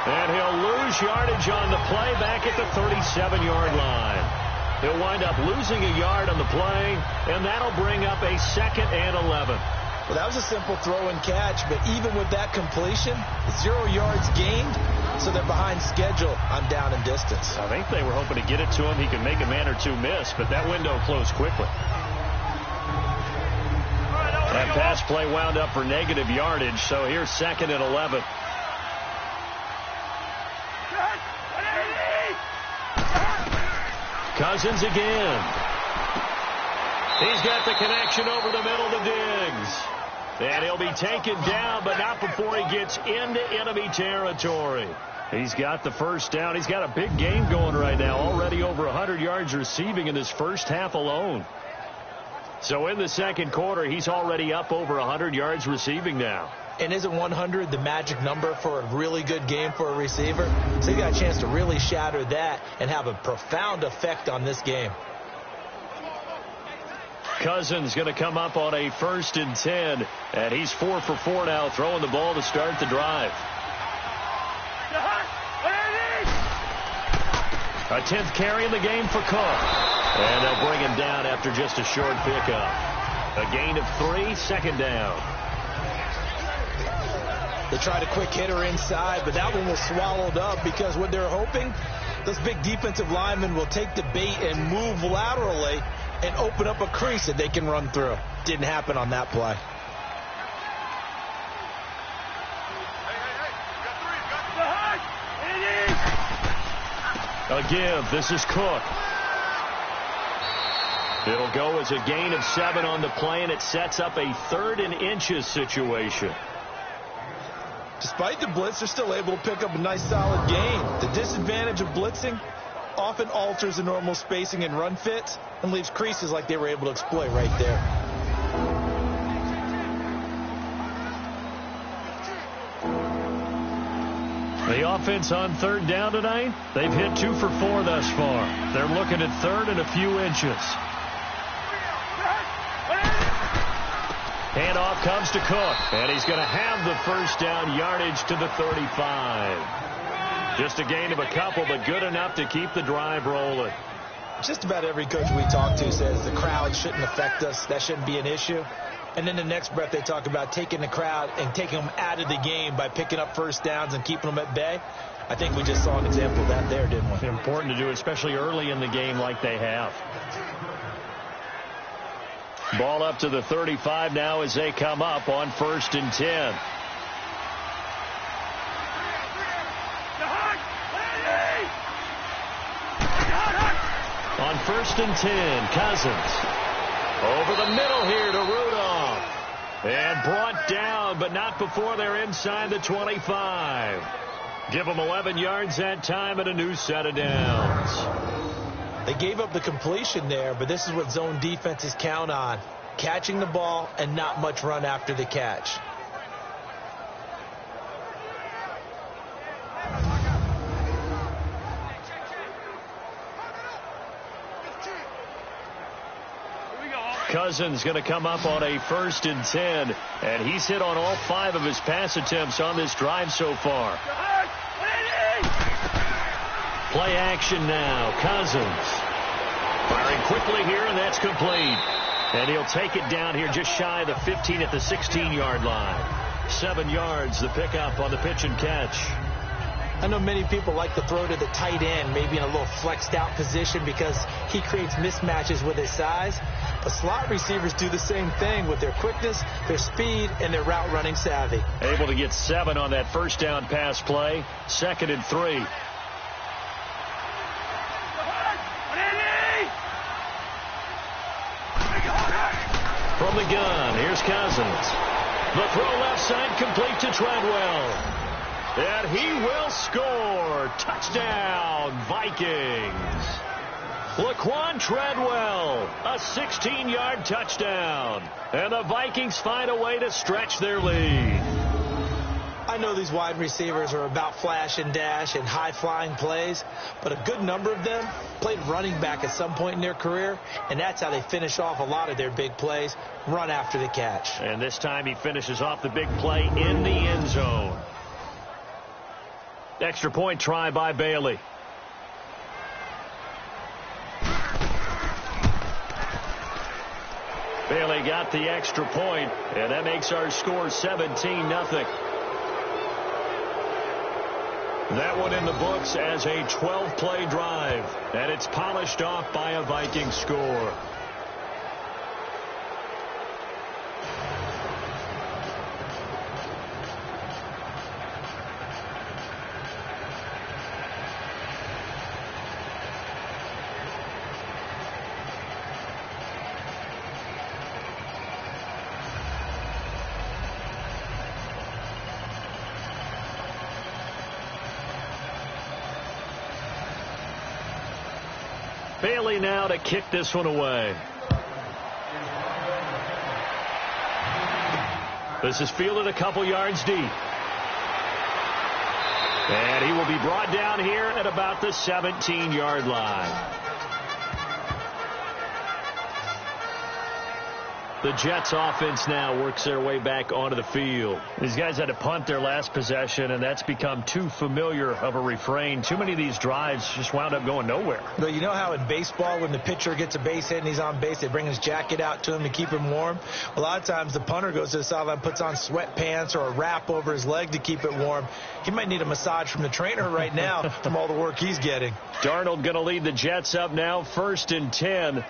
C: And he'll lose yardage on the play back at the 37-yard line. He'll wind up losing a yard on the play, and that'll bring up a 2nd and 11.
D: Well, that was a simple throw and catch, but even with that completion, 0 yards gained, so they're behind schedule on down and distance.
C: I think they were hoping to get it to him. He could make a man or two miss, but that window closed quickly. That pass play wound up for negative yardage, so here's 2nd and 11. Cousins again. He's got the connection over the middle to Diggs. And he'll be taken down, but not before he gets into enemy territory. He's got the first down. He's got a big game going right now. Already over 100 yards receiving in this first half alone. So in the second quarter, he's already up over 100 yards receiving now.
D: And isn't 100 the magic number for a really good game for a receiver? So he got a chance to really shatter that and have a profound effect on this game.
C: Cousins going to come up on a 1st and 10. And he's 4 for 4 now, throwing the ball to start the drive. A 10th carry in the game for Cook. And they'll bring him down after just a short pickup. A gain of 3, 2nd down.
D: They tried a quick hitter inside, but that one was swallowed up because what they're hoping, those big defensive linemen will take the bait and move laterally and open up a crease that they can run through. Didn't happen on that play.
C: A give. This is Cook. It'll go as a gain of 7 on the play, and it sets up a 3rd and inches situation.
D: Despite the blitz, they're still able to pick up a nice solid gain. The disadvantage of blitzing often alters the normal spacing and run fits and leaves creases like they were able to exploit right there.
C: The offense on 3rd down tonight, they've hit 2 for 4 thus far. They're looking at 3rd and a few inches. Handoff comes to Cook, and he's going to have the first down, yardage to the 35. Just a gain of a couple, but good enough to keep the drive rolling.
D: Just about every coach we talk to says the crowd shouldn't affect us. That shouldn't be an issue. And then the next breath they talk about taking the crowd and taking them out of the game by picking up first downs and keeping them at bay. I think we just saw an example of that there, didn't we?
C: Important to do, especially early in the game like they have. Ball up to the 35 now as they come up on 1st and 10. On 1st and 10, Cousins. Over the middle here to Rudolph. And brought down, but not before they're inside the 25. Give them 11 yards that time and a new set of downs.
D: They gave up the completion there, but this is what zone defenses count on. Catching the ball and not much run after the catch.
C: Cousins going to come up on a 1st and 10, and he's hit on all 5 of his pass attempts on this drive so far. Play action now. Cousins firing quickly here, and that's complete. And he'll take it down here just shy of the 15 at the 16-yard line. 7 yards, the pickup on the pitch and catch.
D: I know many people like to throw to the tight end, maybe in a little flexed out position because he creates mismatches with his size. But slot receivers do the same thing with their quickness, their speed, and their route running savvy.
C: Able to get 7 on that 1st down pass play. 2nd and 3. From the gun, here's Cousins. The throw left side complete to Treadwell. And he will score. Touchdown, Vikings. Laquan Treadwell, a 16-yard touchdown. And the Vikings find a way to stretch their lead.
D: I know these wide receivers are about flash and dash and high-flying plays, but a good number of them played running back at some point in their career, and that's how they finish off a lot of their big plays, run after the catch.
C: And this time he finishes off the big play in the end zone. Extra point try by Bailey. Bailey got the extra point, and that makes our score 17-0. That one in the books as a 12-play drive, and it's polished off by a Viking score. Bailey now to kick this one away. This is fielded a couple yards deep. And he will be brought down here at about the 17-yard line. The Jets offense now works their way back onto the field. These guys had to punt their last possession, and that's become too familiar of a refrain. Too many of these drives just wound up going nowhere.
D: But you know how in baseball, when the pitcher gets a base hit and he's on base, they bring his jacket out to him to keep him warm? A lot of times the punter goes to the sideline, puts on sweatpants or a wrap over his leg to keep it warm. He might need a massage from the trainer right now from all the work he's getting.
C: Darnold going to lead the Jets up now, 1st and 10.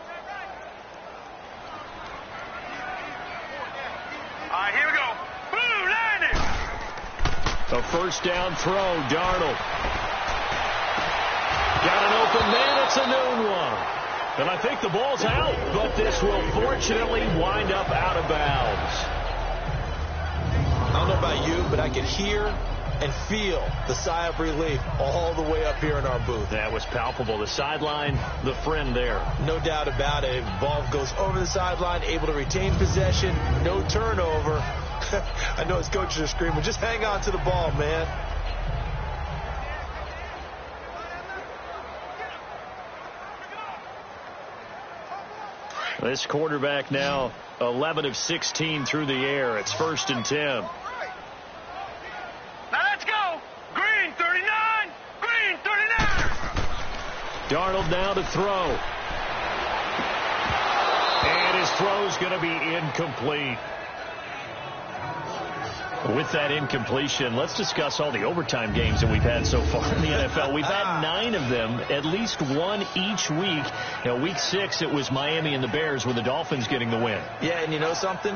C: A 1st down throw, Darnold. Got an open man, it's a noon one. And I think the ball's out, but this will fortunately wind up out of bounds.
D: I don't know about you, but I could hear and feel the sigh of relief all the way up here in our booth.
C: That was palpable. The sideline, the friend there.
D: No doubt about it. Ball goes over the sideline, able to retain possession, no turnover. I know his coaches are screaming, just hang on to the ball, man.
C: This quarterback now 11 of 16 through the air. It's 1st and 10.
E: Now let's go. Green 39. Green 39.
C: Darnold now to throw. And his throw's going to be incomplete. With that incompletion, let's discuss all the overtime games that we've had so far in the NFL. We've had 9 of them, at least one each week. Week 6, it was Miami and the Bears with the Dolphins getting the win.
D: Yeah, and you know something?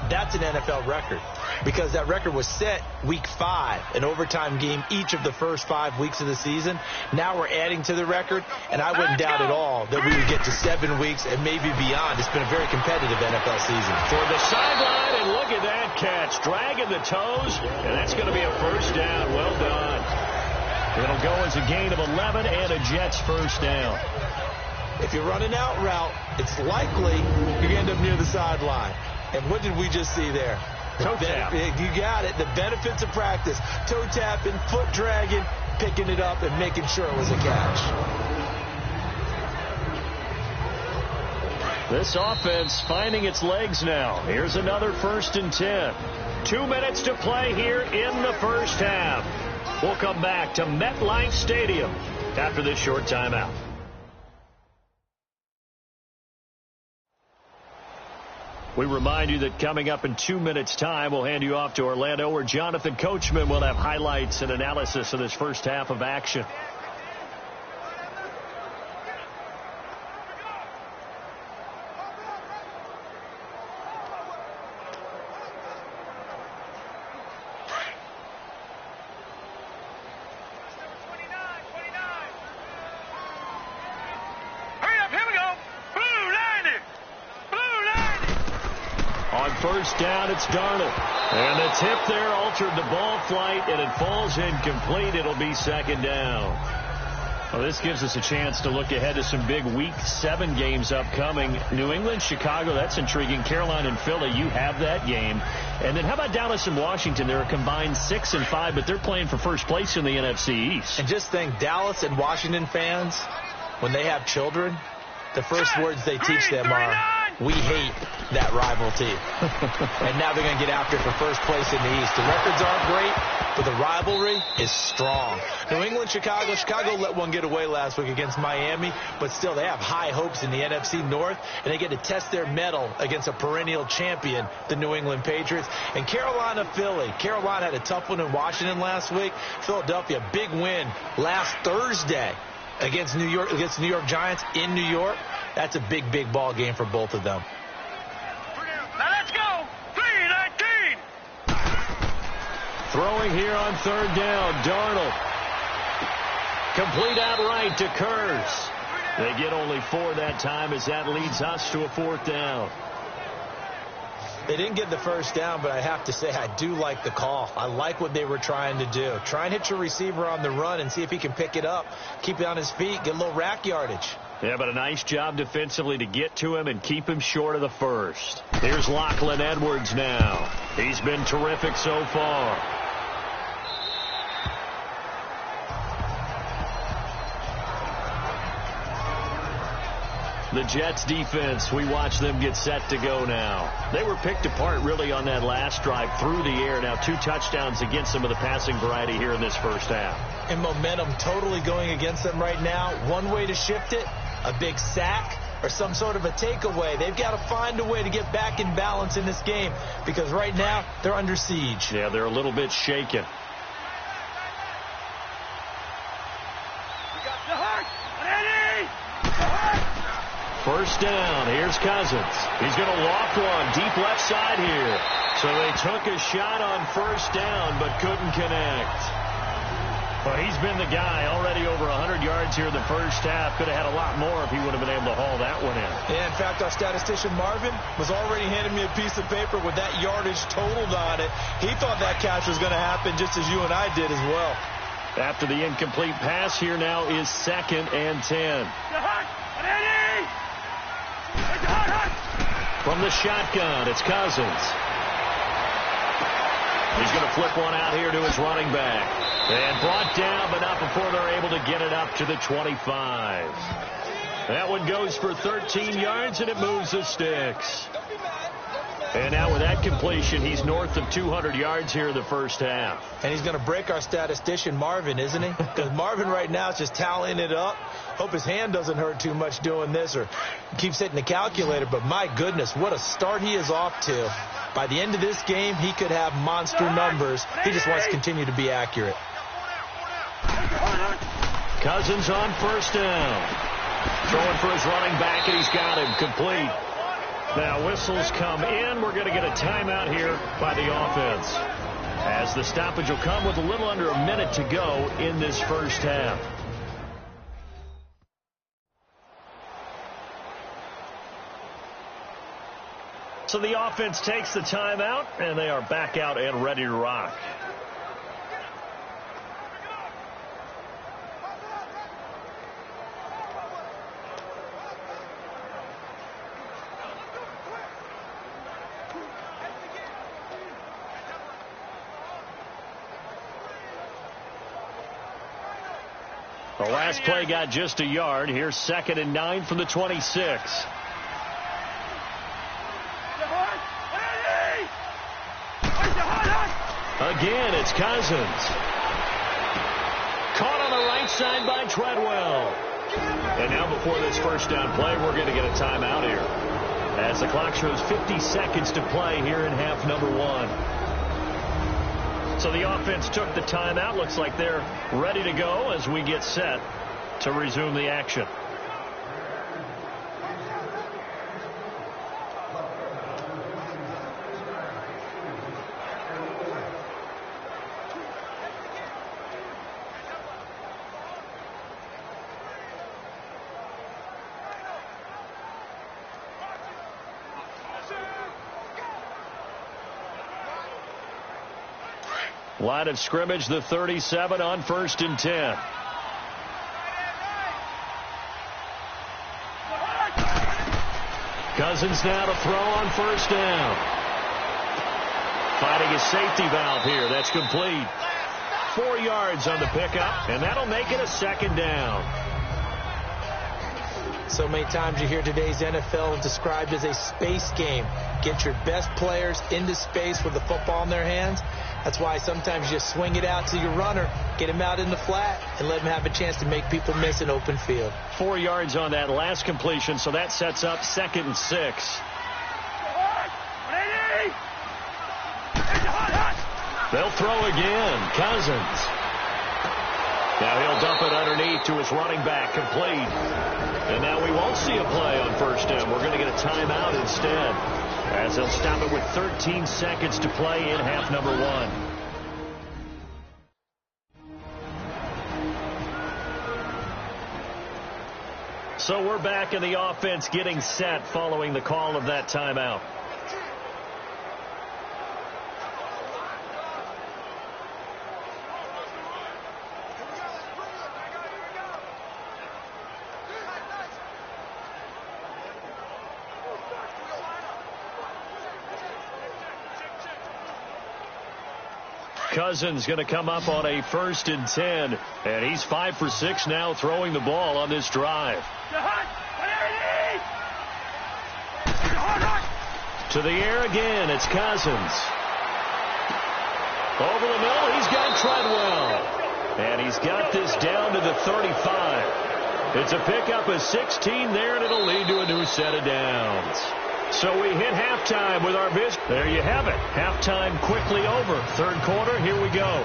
D: That's an NFL record because that record was set week 5, an overtime game each of the first 5 weeks of the season. Now we're adding to the record, and I wouldn't doubt at all that we would get to 7 weeks and maybe beyond. It's been a very competitive NFL season.
C: For the sideline, and look at that catch. Dragging the toes, and that's going to be a 1st down. Well done. It'll go as a gain of 11 and a Jets 1st down.
D: If you're running out route, it's likely you're going to end up near the sideline. And what did we just see there?
C: Toe tap.
D: You got it. The benefits of practice. Toe tapping, foot dragging, picking it up, and making sure it was a catch.
C: This offense finding its legs now. Here's another 1st and 10. 2 minutes to play here in the first half. We'll come back to MetLife Stadium after this short timeout. We remind you that coming up in 2 minutes' time, we'll hand you off to Orlando, where Jonathan Coachman will have highlights and analysis of this first half of action. First down, it's Darnold. And the tip there altered the ball flight, and it falls incomplete. It'll be 2nd down. Well, this gives us a chance to look ahead to some big Week 7 games upcoming. New England, Chicago, that's intriguing. Carolina and Philly, you have that game. And then how about Dallas and Washington? They're a combined 6 and 5, but they're playing for first place in the NFC East.
D: And just think, Dallas and Washington fans, when they have children, the first words they teach them are, "We hate that rival team." And now they're going to get after it for first place in the East. The records aren't great, but the rivalry is strong. New England, Chicago. Chicago let one get away last week against Miami, but still they have high hopes in the NFC North, and they get to test their mettle against a perennial champion, the New England Patriots. And Carolina, Philly. Carolina had a tough one in Washington last week. Philadelphia, big win last Thursday against New York Giants in New York. That's a big, big ball game for both of them.
E: Now let's go. 3-19.
C: Throwing here on 3rd down, Darnold. Complete outright to Kurz. They get only 4 that time, as that leads us to a 4th down.
D: They didn't get the first down, but I have to say I do like the call. I like what they were trying to do. Try and hit your receiver on the run and see if he can pick it up, keep it on his feet, get a little rack yardage.
C: Yeah, but a nice job defensively to get to him and keep him short of the first. Here's Lachlan Edwards now. He's been terrific so far. The Jets defense, we watch them get set to go now. They were picked apart really on that last drive through the air. Now 2 touchdowns against some of the passing variety here in this first half.
D: And momentum totally going against them right now. One way to shift it, a big sack or some sort of a takeaway. They've got to find a way to get back in balance in this game, because right now they're under siege.
C: Yeah, they're a little bit shaken. First down. Here's Cousins. He's going to loft one deep left side here. So they took a shot on first down but couldn't connect. But he's been the guy, already over 100 yards here in the first half. Could have had a lot more if he would have been able to haul that one in.
D: Yeah, in fact, our statistician Marvin was already handing me a piece of paper with that yardage totaled on it. He thought that catch was going to happen just as you and I did as well.
C: After the incomplete pass, here now is 2nd and 10. From the shotgun, it's Cousins. He's going to flip one out here to his running back. And brought down, but not before they're able to get it up to the 25. That one goes for 13 yards, and it moves the sticks. And now with that completion, he's north of 200 yards here in the first half.
D: And he's going to break our statistician Marvin, isn't he? Because Marvin right now is just tallying it up. Hope his hand doesn't hurt too much doing this or keeps hitting the calculator. But my goodness, what a start he is off to. By the end of this game, he could have monster numbers. He just wants to continue to be accurate.
C: Cousins on first down. Throwing for his running back, and he's got him complete. Now whistles come in. We're going to get a timeout here by the offense, as the stoppage will come with a little under a minute to go in this first half. So the offense takes the timeout, and they are back out and ready to rock. The last play got just a yard. Here's 2nd and 9 from the 26. Again, it's Cousins. Caught on the right side by Treadwell. And now before this first down play, we're going to get a timeout here, as the clock shows 50 seconds to play here in half number 1. So the offense took the timeout. Looks like they're ready to go as we get set to resume the action. Line of scrimmage, the 37 on 1st and 10. Cousins now to throw on 1st down. Fighting a safety valve here. That's complete. 4 yards on the pickup, and that'll make it a 2nd down.
D: So many times you hear today's NFL described as a space game. Get your best players into space with the football in their hands. That's why sometimes you just swing it out to your runner, get him out in the flat, and let him have a chance to make people miss an open field.
C: 4 yards on that last completion, so that sets up 2nd and 6. They'll throw again. Cousins. Now he'll dump it underneath to his running back, complete. And now we won't see a play on 1st down. We're going to get a timeout instead, as they'll stop it with 13 seconds to play in half number 1. So we're back in the offense getting set following the call of that timeout. Cousins going to come up on a 1st and 10, and he's 5 for 6 now throwing the ball on this drive. To the air again, it's Cousins. Over the middle, he's got Treadwell. And he's got this down to the 35. It's a pickup of 16 there, and it'll lead to a new set of downs. So we hit halftime with our visit. There you have it. Halftime quickly over. 3rd quarter, here we go.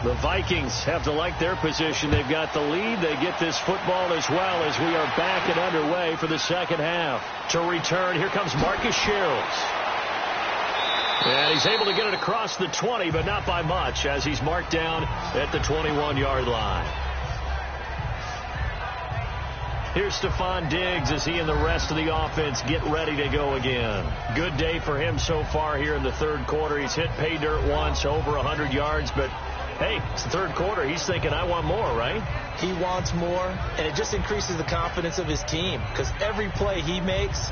C: The Vikings have to like their position. They've got the lead. They get this football as well as we are back and underway for the 2nd half. To return, here comes Marcus Sherrills. And he's able to get it across the 20, but not by much, as he's marked down at the 21-yard line. Here's Stephon Diggs as he and the rest of the offense get ready to go again. Good day for him so far here in the 3rd quarter. He's hit pay dirt once, over 100 yards, but hey, it's the 3rd quarter. He's thinking, I want more, right?
D: He wants more, and it just increases the confidence of his team, because every play he makes,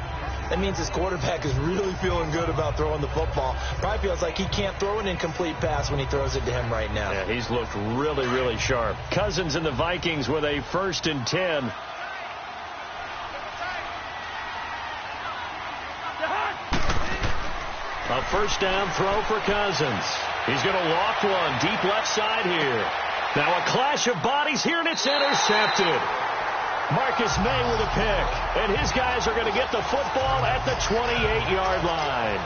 D: that means his quarterback is really feeling good about throwing the football. Probably feels like he can't throw an incomplete pass when he throws it to him right now.
C: Yeah, he's looked really, really sharp. Cousins and the Vikings with a 1st and 10. A 1st down throw for Cousins. He's going to loft one deep left side here. Now a clash of bodies here, and it's intercepted. Marcus May with a pick, and his guys are going to get the football at the 28-yard line.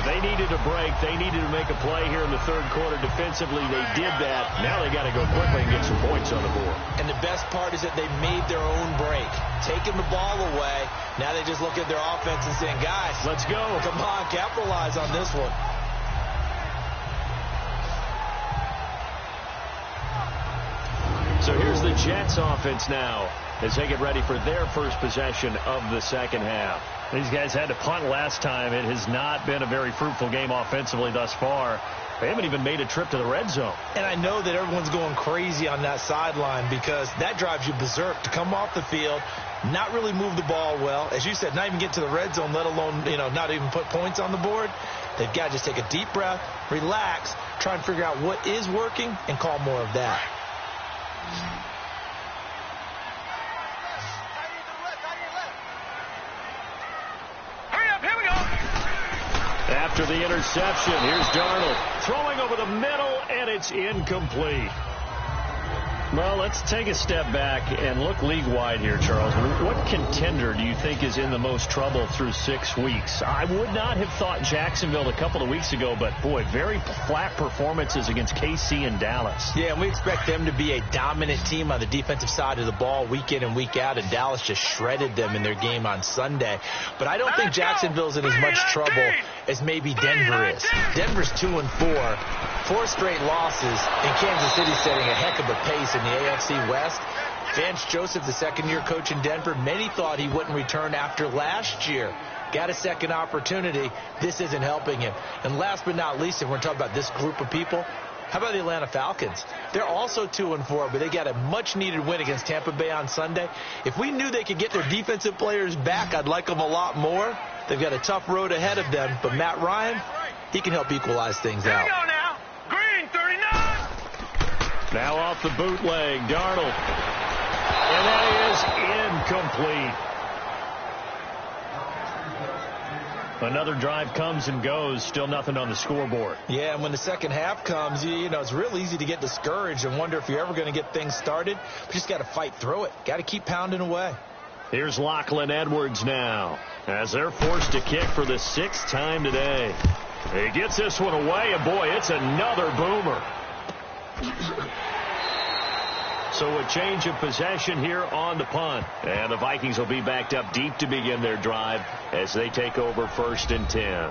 C: They needed a break. They needed to make a play here in the 3rd quarter. Defensively, they did that. Now they got to go quickly and get some points on the board.
D: And the best part is that they made their own break, taking the ball away. Now they just look at their offense and saying, guys,
C: let's go.
D: Come on, capitalize on this one.
C: So here's the Jets offense now as they get ready for their first possession of the 2nd half. These guys had to punt last time. It has not been a very fruitful game offensively thus far. They haven't even made a trip to the red zone.
D: And I know that everyone's going crazy on that sideline because that drives you berserk to come off the field, not really move the ball well. As you said, not even get to the red zone, let alone, not even put points on the board. They've got to just take a deep breath, relax, try and figure out what is working, and call more of that.
E: Hurry up, here we go.
C: After the interception, here's Darnold throwing over the middle, and it's incomplete. Well, let's take a step back and look league-wide here, Charles. What contender do you think is in the most trouble through 6 weeks? I would not have thought Jacksonville a couple of weeks ago, but, boy, very flat performances against KC and Dallas.
D: Yeah, and we expect them to be a dominant team on the defensive side of the ball week in and week out, and Dallas just shredded them in their game on Sunday. But I don't think Jacksonville's in as much trouble as maybe Denver is. Denver's 2-4, 4 straight losses, and Kansas City setting a heck of a pace in the AFC West. Vance Joseph, the second-year coach in Denver, many thought he wouldn't return after last year. Got a second opportunity. This isn't helping him. And last but not least, if we're talking about this group of people, how about the Atlanta Falcons? They're also 2-4, but they got a much-needed win against Tampa Bay on Sunday. If we knew they could get their defensive players back, I'd like them a lot more. They've got a tough road ahead of them, but Matt Ryan, he can help equalize things out.
E: Here we go now. Green 39.
C: Now off the bootleg, Darnold. And that is incomplete. Another drive comes and goes, still nothing on the scoreboard.
D: Yeah, and when the second half comes, it's real easy to get discouraged and wonder if you're ever going to get things started. But you just got to fight through it. Got to keep pounding away. Here's
C: Lachlan Edwards now, as they're forced to kick for the 6th time today. He gets this one away, and boy, it's another boomer. So a change of possession here on the punt. And the Vikings will be backed up deep to begin their drive as they take over 1st and 10.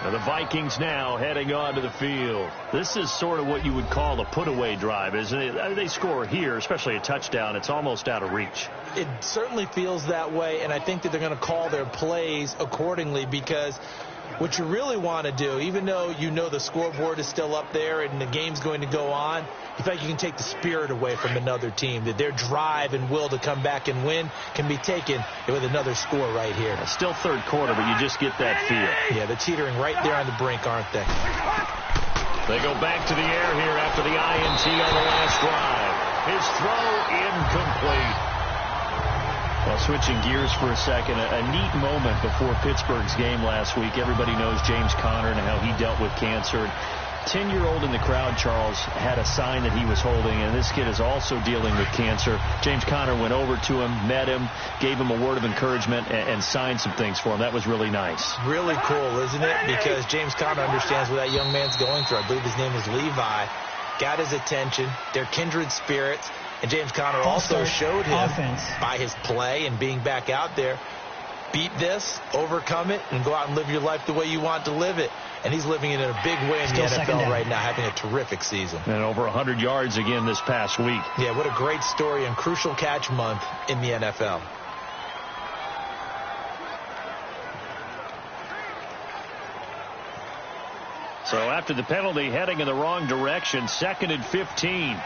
C: And the Vikings now heading onto the field. This is sort of what you would call a put-away drive, isn't it? They score here, especially a touchdown. It's almost out of reach.
D: It certainly feels that way, and I think that they're going to call their plays accordingly, because what you really want to do, even though the scoreboard is still up there and the game's going to go on, you feel like you can take the spirit away from another team, that their drive and will to come back and win can be taken with another score right here.
C: It's still 3rd quarter, but you just get that feel.
D: Yeah, they're teetering right there on the brink, aren't they?
C: They go back to the air here after the INT on the last drive. His throw incomplete. Well, switching gears for a second, a neat moment before Pittsburgh's game last week. Everybody knows James Conner and how he dealt with cancer. 10-year-old in the crowd, Charles, had a sign that he was holding, and this kid is also dealing with cancer. James Conner went over to him, met him, gave him a word of encouragement, and signed some things for him. That was really nice.
D: Really cool, isn't it? Because James Conner understands what that young man's going through. I believe his name is Levi. Got his attention. They're kindred spirits. And James Conner also showed him by his play and being back out there, beat this, overcome it, and go out and live your life the way you want to live it. And he's living it in a big way in the NFL right now, having a terrific season.
C: And over 100 yards again this past week.
D: Yeah, what a great story and crucial catch month in the NFL.
C: So after the penalty, heading in the wrong direction, 2nd and 15.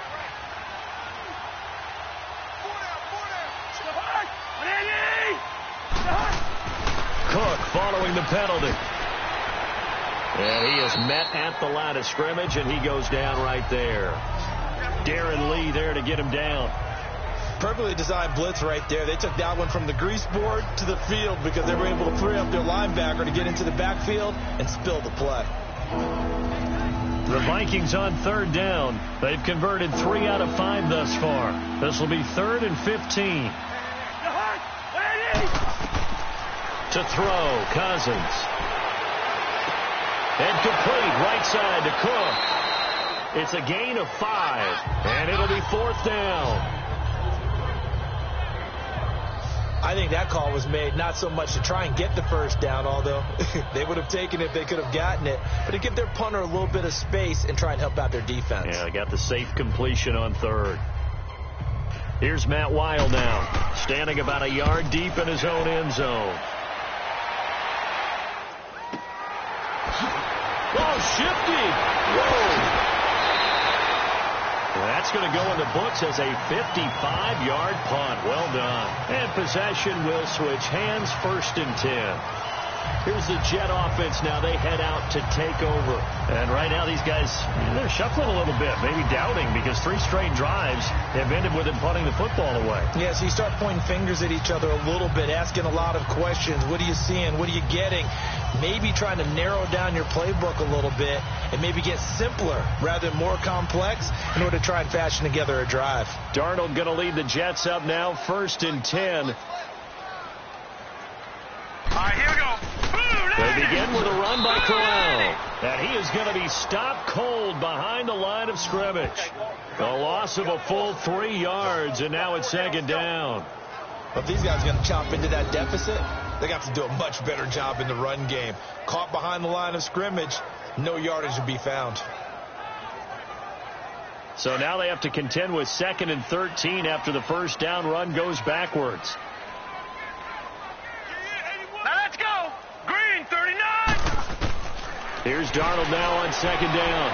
C: Cook following the penalty. And he is met at the line of scrimmage, and he goes down right there. Darren Lee there to get him down.
D: Perfectly designed blitz right there. They took that one from the grease board to the field because they were able to free up their linebacker to get into the backfield and spill the play.
C: The Vikings on 3rd down. They've converted 3 out of 5 thus far. This will be 3rd and 15. To throw, Cousins. And complete, right side to Cook. It's a gain of 5, and it'll be 4th down.
D: I think that call was made not so much to try and get the first down, although they would have taken it if they could have gotten it, but to give their punter a little bit of space and try and help out their defense.
C: Yeah, they got the safe completion on 3rd. Here's Matt Weil now, standing about a yard deep in his own end zone. Oh, shifty. Whoa. That's going to go in the books as a 55-yard punt. Well done. And possession will switch hands, 1st and 10. Here's the Jet offense now. They head out to take over. And right now these guys, they're shuffling a little bit, maybe doubting, because 3 straight drives have ended with them punting the football away.
D: Yeah, so you start pointing fingers at each other a little bit, asking a lot of questions. What are you seeing? What are you getting? Maybe trying to narrow down your playbook a little bit and maybe get simpler rather than more complex in order to try and fashion together a drive.
C: Darnold going to lead the Jets up now, 1st and 10.
E: All right, here we go.
C: They begin with a run by Corral. And he is going to be stopped cold behind the line of scrimmage. A loss of a full 3 yards, and now it's 2nd down.
D: But if these guys are going to chop into that deficit, they got to do a much better job in the run game. Caught behind the line of scrimmage, no yardage to be found.
C: So now they have to contend with 2nd and 13 after the 1st down run goes backwards.
E: Now let's go. Green, 39.
C: Here's Darnold now on 2nd down.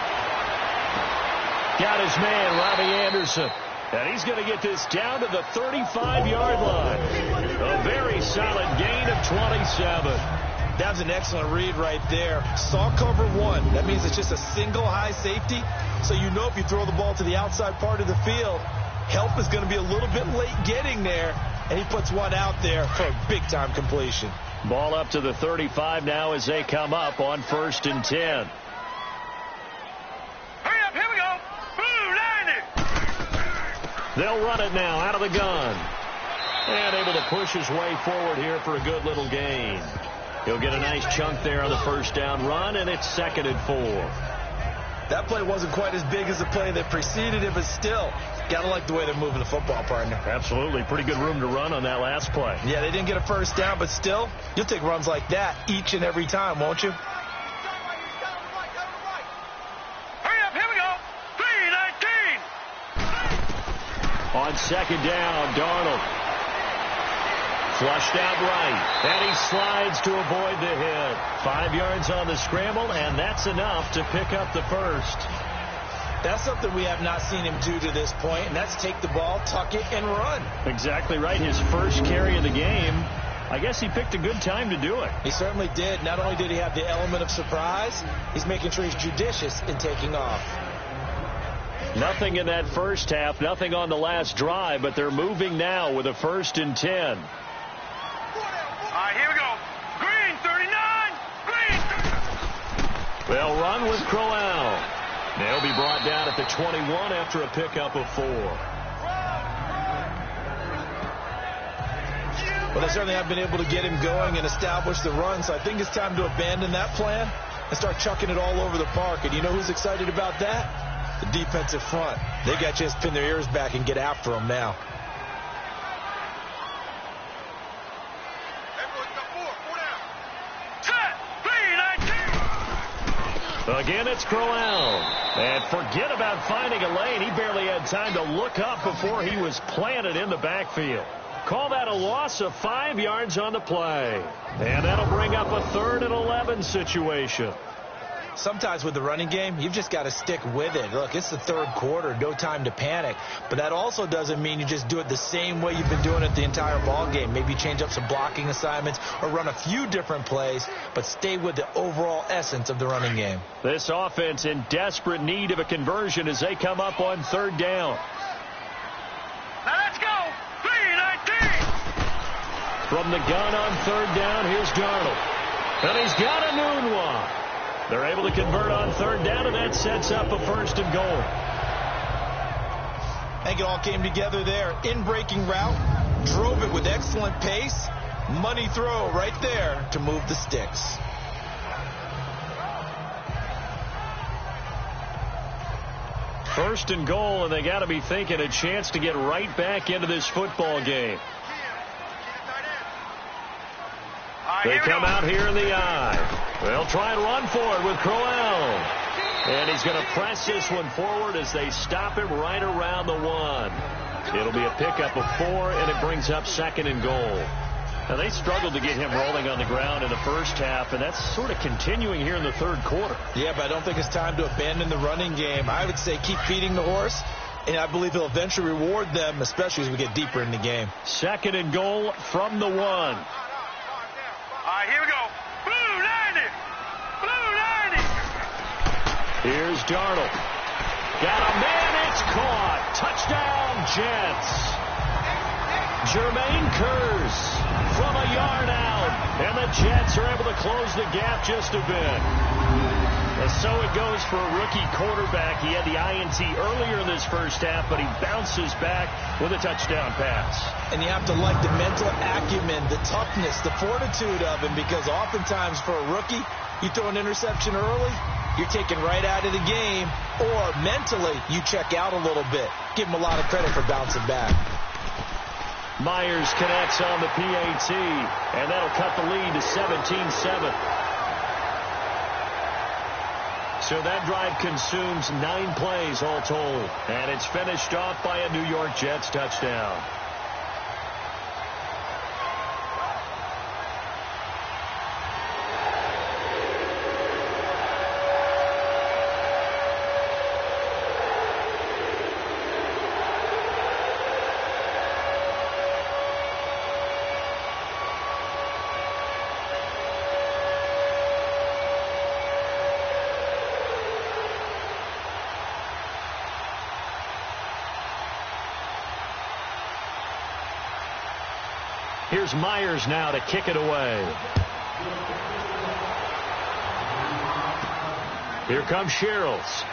C: Got his man, Robbie Anderson. And he's going to get this down to the 35-yard line. A very solid gain of 27.
D: That was an excellent read right there. Saw cover 1. That means it's just a single high safety. So you know if you throw the ball to the outside part of the field, help is going to be a little bit late getting there. And he puts one out there for a big-time completion.
C: Ball up to the 35 now as they come up on 1st and 10.
E: Hurry up, here we go. Blue, line it.
C: They'll run it now out of the gun. And able to push his way forward here for a good little gain. He'll get a nice chunk there on the 1st down run, and it's 2nd and 4.
D: That play wasn't quite as big as the play that preceded it, but still, got to like the way they're moving the football, partner.
C: Absolutely. Pretty good room to run on that last play.
D: Yeah, they didn't get a 1st down, but still, you'll take runs like that each and every time, won't you?
E: Hurry up, here we go. 3-19.
C: On 2nd down, Darnold. Flushed out right, and he slides to avoid the hit. 5 yards on the scramble, and that's enough to pick up the 1st.
D: That's something we have not seen him do to this point, and that's take the ball, tuck it, and run.
C: Exactly right. His 1st carry of the game. I guess he picked a good time to do it.
D: He certainly did. Not only did he have the element of surprise, he's making sure he's judicious in taking off.
C: Nothing in that 1st half, nothing on the last drive, but they're moving now with a 1st and 10.
E: All right, here we go. Green, 39. Green.
C: They'll run with Crowell. They'll be brought down at the 21 after a pickup of 4.
D: Well, they certainly have been able to get him going and establish the run, so I think it's time to abandon that plan and start chucking it all over the park. And you know who's excited about that? The defensive front. They got a chance to pin their ears back and get after him now.
C: Again, it's Crowell. And forget about finding a lane. He barely had time to look up before he was planted in the backfield. Call that a loss of 5 yards on the play. And that'll bring up a 3rd and 11 situation.
D: Sometimes with the running game, you've just got to stick with it. Look, it's the 3rd quarter, no time to panic. But that also doesn't mean you just do it the same way you've been doing it the entire ball game. Maybe change up some blocking assignments or run a few different plays, but stay with the overall essence of the running game.
C: This offense in desperate need of a conversion as they come up on 3rd down.
E: Now let's go. 3-19.
C: From the gun on 3rd down, here's Darnold. And he's got a noon one. They're able to convert on 3rd down, and that sets up a 1st and goal.
D: I think it all came together there. In-breaking route, drove it with excellent pace. Money throw right there to move the sticks.
C: First and goal, and they got to be thinking a chance to get right back into this football game. They come out here in the eye. They'll try and run for it with Crowell. And he's going to press this one forward as they stop him right around the 1. It'll be a pickup of 4, and it brings up 2nd and goal. Now, they struggled to get him rolling on the ground in the 1st half, and that's sort of continuing here in the 3rd quarter.
D: Yeah, but I don't think it's time to abandon the running game. I would say keep feeding the horse and I believe he'll eventually reward them, especially as we get deeper in the game.
C: 2nd and goal from the 1.
E: All right, here we go. Blue 90. Blue 90.
C: Here's Darnold. Got a man. It's caught. Touchdown, Jets. Jermaine Kearse from a yard out. And the Jets are able to close the gap just a bit. And so it goes for a rookie quarterback. He had the INT earlier in this first half, but he bounces back with a touchdown pass.
D: And you have to like the mental acumen, the toughness, the fortitude of him, because oftentimes for a rookie, you throw an interception early, you're taken right out of the game, or mentally you check out a little bit. Give him a lot of credit for bouncing back.
C: Myers connects on the PAT, and that'll cut the lead to 17-7. So that drive consumes 9 plays all told, and it's finished off by a New York Jets touchdown. Here's Myers now to kick it away. Here comes Sherrills.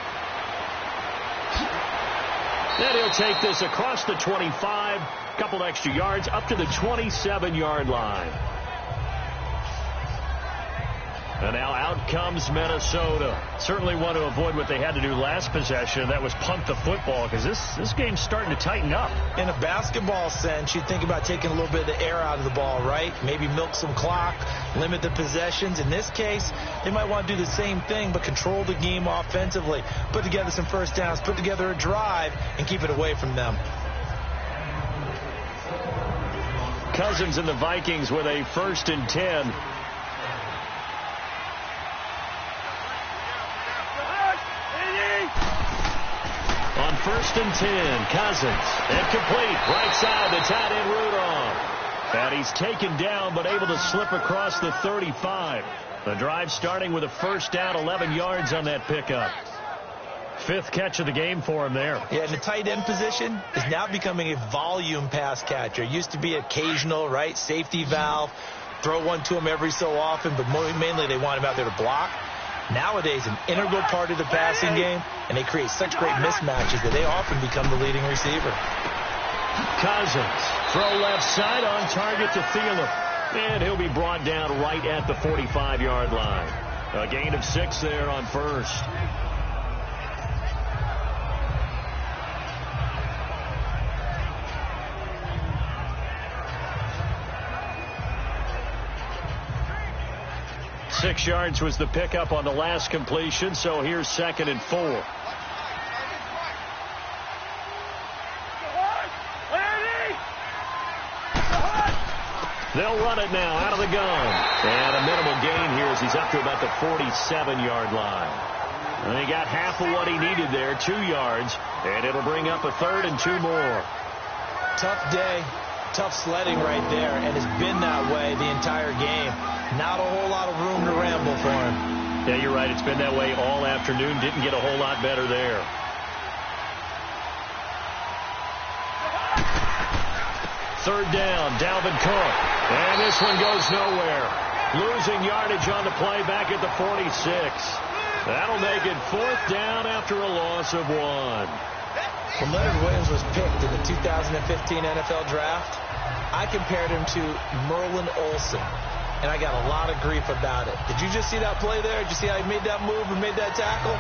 C: And he'll take this across the 25, couple extra yards, up to the 27-yard line. And now out comes Minnesota. Certainly want to avoid what they had to do last possession. That was punt the football, because this game's starting to tighten up.
D: In a basketball sense, you think about taking a little bit of the air out of the ball, right? Maybe milk some clock, limit the possessions. In this case, they might want to do the same thing, but control the game offensively. Put together some first downs, put together a drive, and keep it away from them.
C: Cousins and the Vikings with a 1st and 10. On 1st and 10, Cousins. Incomplete. Right side, the tight end Rudolph. And he's taken down, but able to slip across the 35. The drive starting with a first down, 11 yards on that pickup. 5th catch of the game for him there.
D: Yeah, and the tight end position is now becoming a volume pass catcher. It used to be occasional, right? Safety valve. Throw one to him every so often, but mainly they want him out there to block. Nowadays, an integral part of the passing game, and they create such great mismatches that they often become the leading receiver.
C: Cousins, throw left side on target to Thielen. And he'll be brought down right at the 45-yard line. A gain of 6 there on 1st. Six yards was the pickup on the last completion, so here's 2nd and 4. They'll run it now out of the gun. And a minimal gain here as he's up to about the 47-yard line. And he got half of what he needed there, 2 yards, and it'll bring up a 3rd and 2 more.
D: Tough day, tough sledding right there, and it's been that way the entire game. Not a whole lot of room to ramble for him.
C: Yeah, you're right. It's been that way all afternoon. Didn't get a whole lot better there. Third down, Dalvin Cook. And this one goes nowhere. Losing yardage on the play back at the 46. That'll make it 4th down after a loss of 1.
D: When Leonard Williams was picked in the 2015 NFL Draft, I compared him to Merlin Olsen. And I got a lot of grief about it. Did you just see that play there? Did you see how he made that move and made that tackle?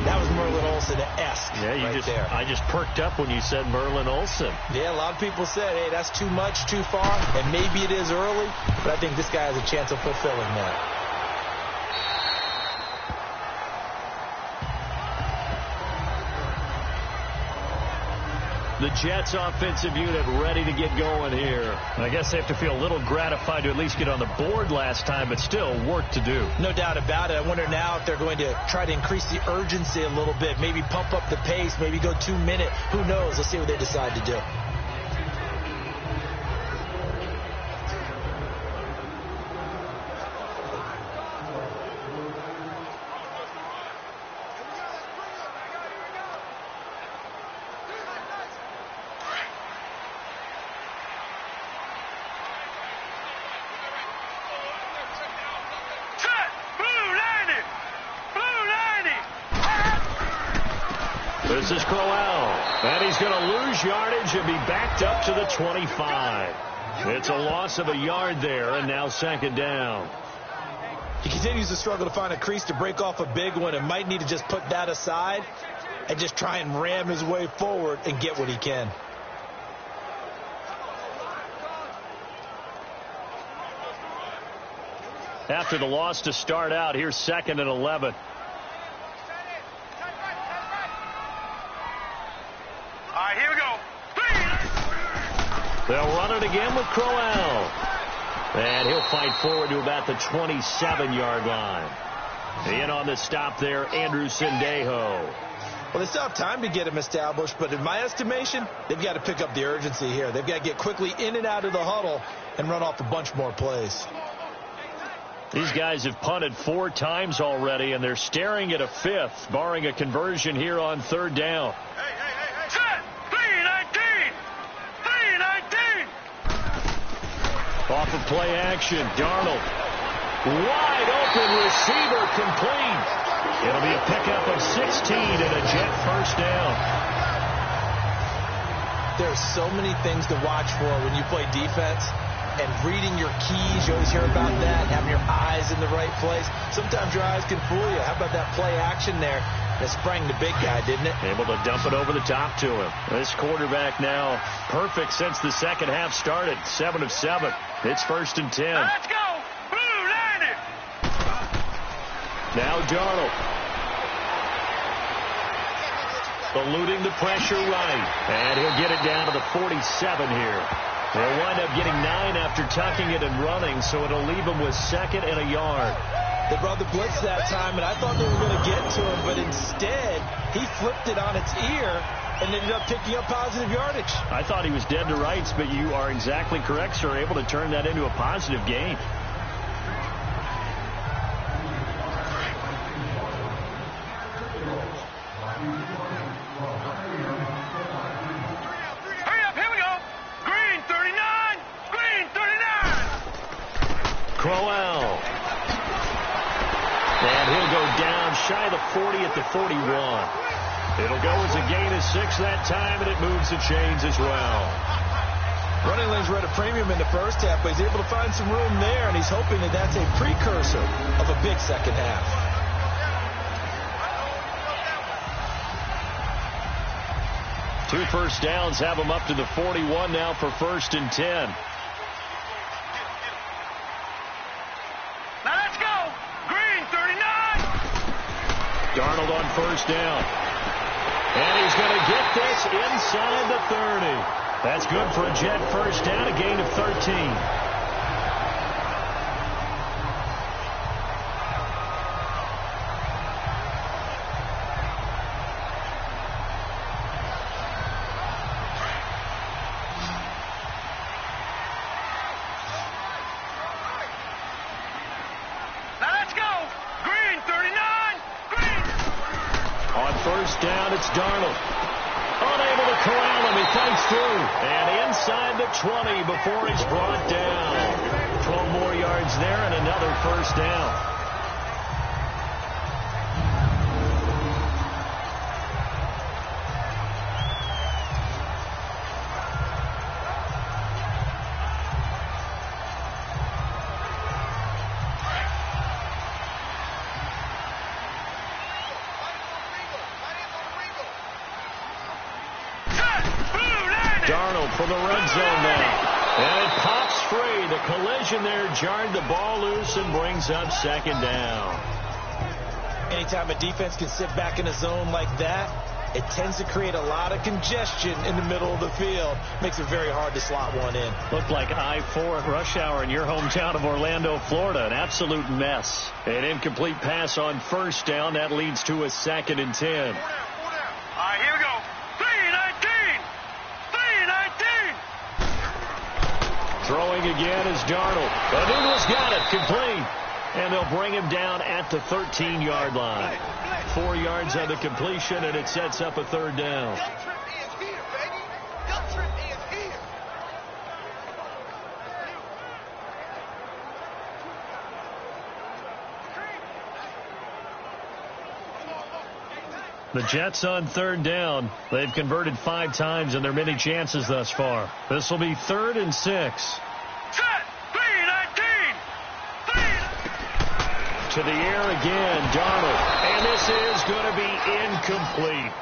D: That was Merlin Olsen-esque there.
C: I just perked up when you said Merlin Olsen.
D: Yeah, a lot of people said, hey, that's too much, too far, and maybe it is early, but I think this guy has a chance of fulfilling that.
C: The Jets offensive unit ready to get going here.
B: I guess they have to feel a little gratified to at least get on the board last time, but still work to do.
D: No doubt about it. I wonder now if they're going to try to increase the urgency a little bit, maybe pump up the pace, maybe go 2 minute. Who knows? Let's see what they decide to do.
C: This is Crowell, and he's going to lose yardage and be backed up to the 25. It's a loss of a yard there, and now second down.
D: He continues to struggle to find a crease to break off a big one and might need to just put that aside and just try and ram his way forward and get what he can.
C: After the loss to start out, here's 2nd and 11.
E: Here we go.
C: They'll run it again with Crowell. And he'll fight forward to about the 27-yard line. In on the stop there, Andrew Sendejo.
D: Well, they still have time to get him established, but in my estimation, they've got to pick up the urgency here. They've got to get quickly in and out of the huddle and run off a bunch more plays.
C: These guys have punted 4 times already, and they're staring at a 5th, barring a conversion here on 3rd down.
E: Set. 3-19. 3-19.
C: Off of play action, Darnold. Wide open receiver complete. It'll be a pickup of 16 and a Jet first down.
D: There are so many things to watch for when you play defense. And reading your keys, you always hear about that, having your eyes in the right place. Sometimes your eyes can fool you. How about that play action there that sprang the big guy, didn't it?
C: Able to dump it over the top to him. This quarterback now perfect since the second half started. 7 of 7. It's 1st and 10.
E: Let's go. Blue 90.
C: Now Darnold. Eluding the pressure right. And he'll get it down to the 47 here. They'll wind up getting 9 after tucking it and running, so it'll leave them with 2nd and a yard.
D: They brought the blitz that time, and I thought they were going to get to him, but instead, he flipped it on its ear and ended up picking up positive yardage.
C: I thought he was dead to rights, but you are exactly correct, sir, able to turn that into a positive gain. Crowell. And he'll go down shy of the 40 at the 41. It'll go as a gain of 6 that time, and it moves the chains as well.
D: Running lanes were at a premium in the first half, but he's able to find some room there, and he's hoping that that's a precursor of a big second half.
C: Two first downs have him up to the 41 now for 1st and 10. Darnold on 1st down. And he's going to get this inside the 30. That's good for a Jet first down, a gain of 13. It's Darnold. Unable to corral him. He fights through. And inside the 20 before he's brought down. 12 more yards there and another first down. For the red zone now. And it pops free. The collision there jarred the ball loose and brings up 2nd down.
D: Anytime a defense can sit back in a zone like that it tends to create a lot of congestion in the middle of the field. Makes it very hard to slot one in.
C: Looked like I-4 at rush hour in your hometown of Orlando, Florida. An absolute mess. An incomplete pass on first down. That leads to a 2nd and 10.
E: All right, here we go. 3-19. 3-19.
C: Throwing again is Darnold. But Ingles got it. Complete. And they'll bring him down at the 13-yard line. 4 yards on the completion, and it sets up a 3rd down. The Jets on 3rd down. They've converted 5 times in their many chances thus far. This will be 3rd and 6. To the air again, Darnold. And this is going to be incomplete.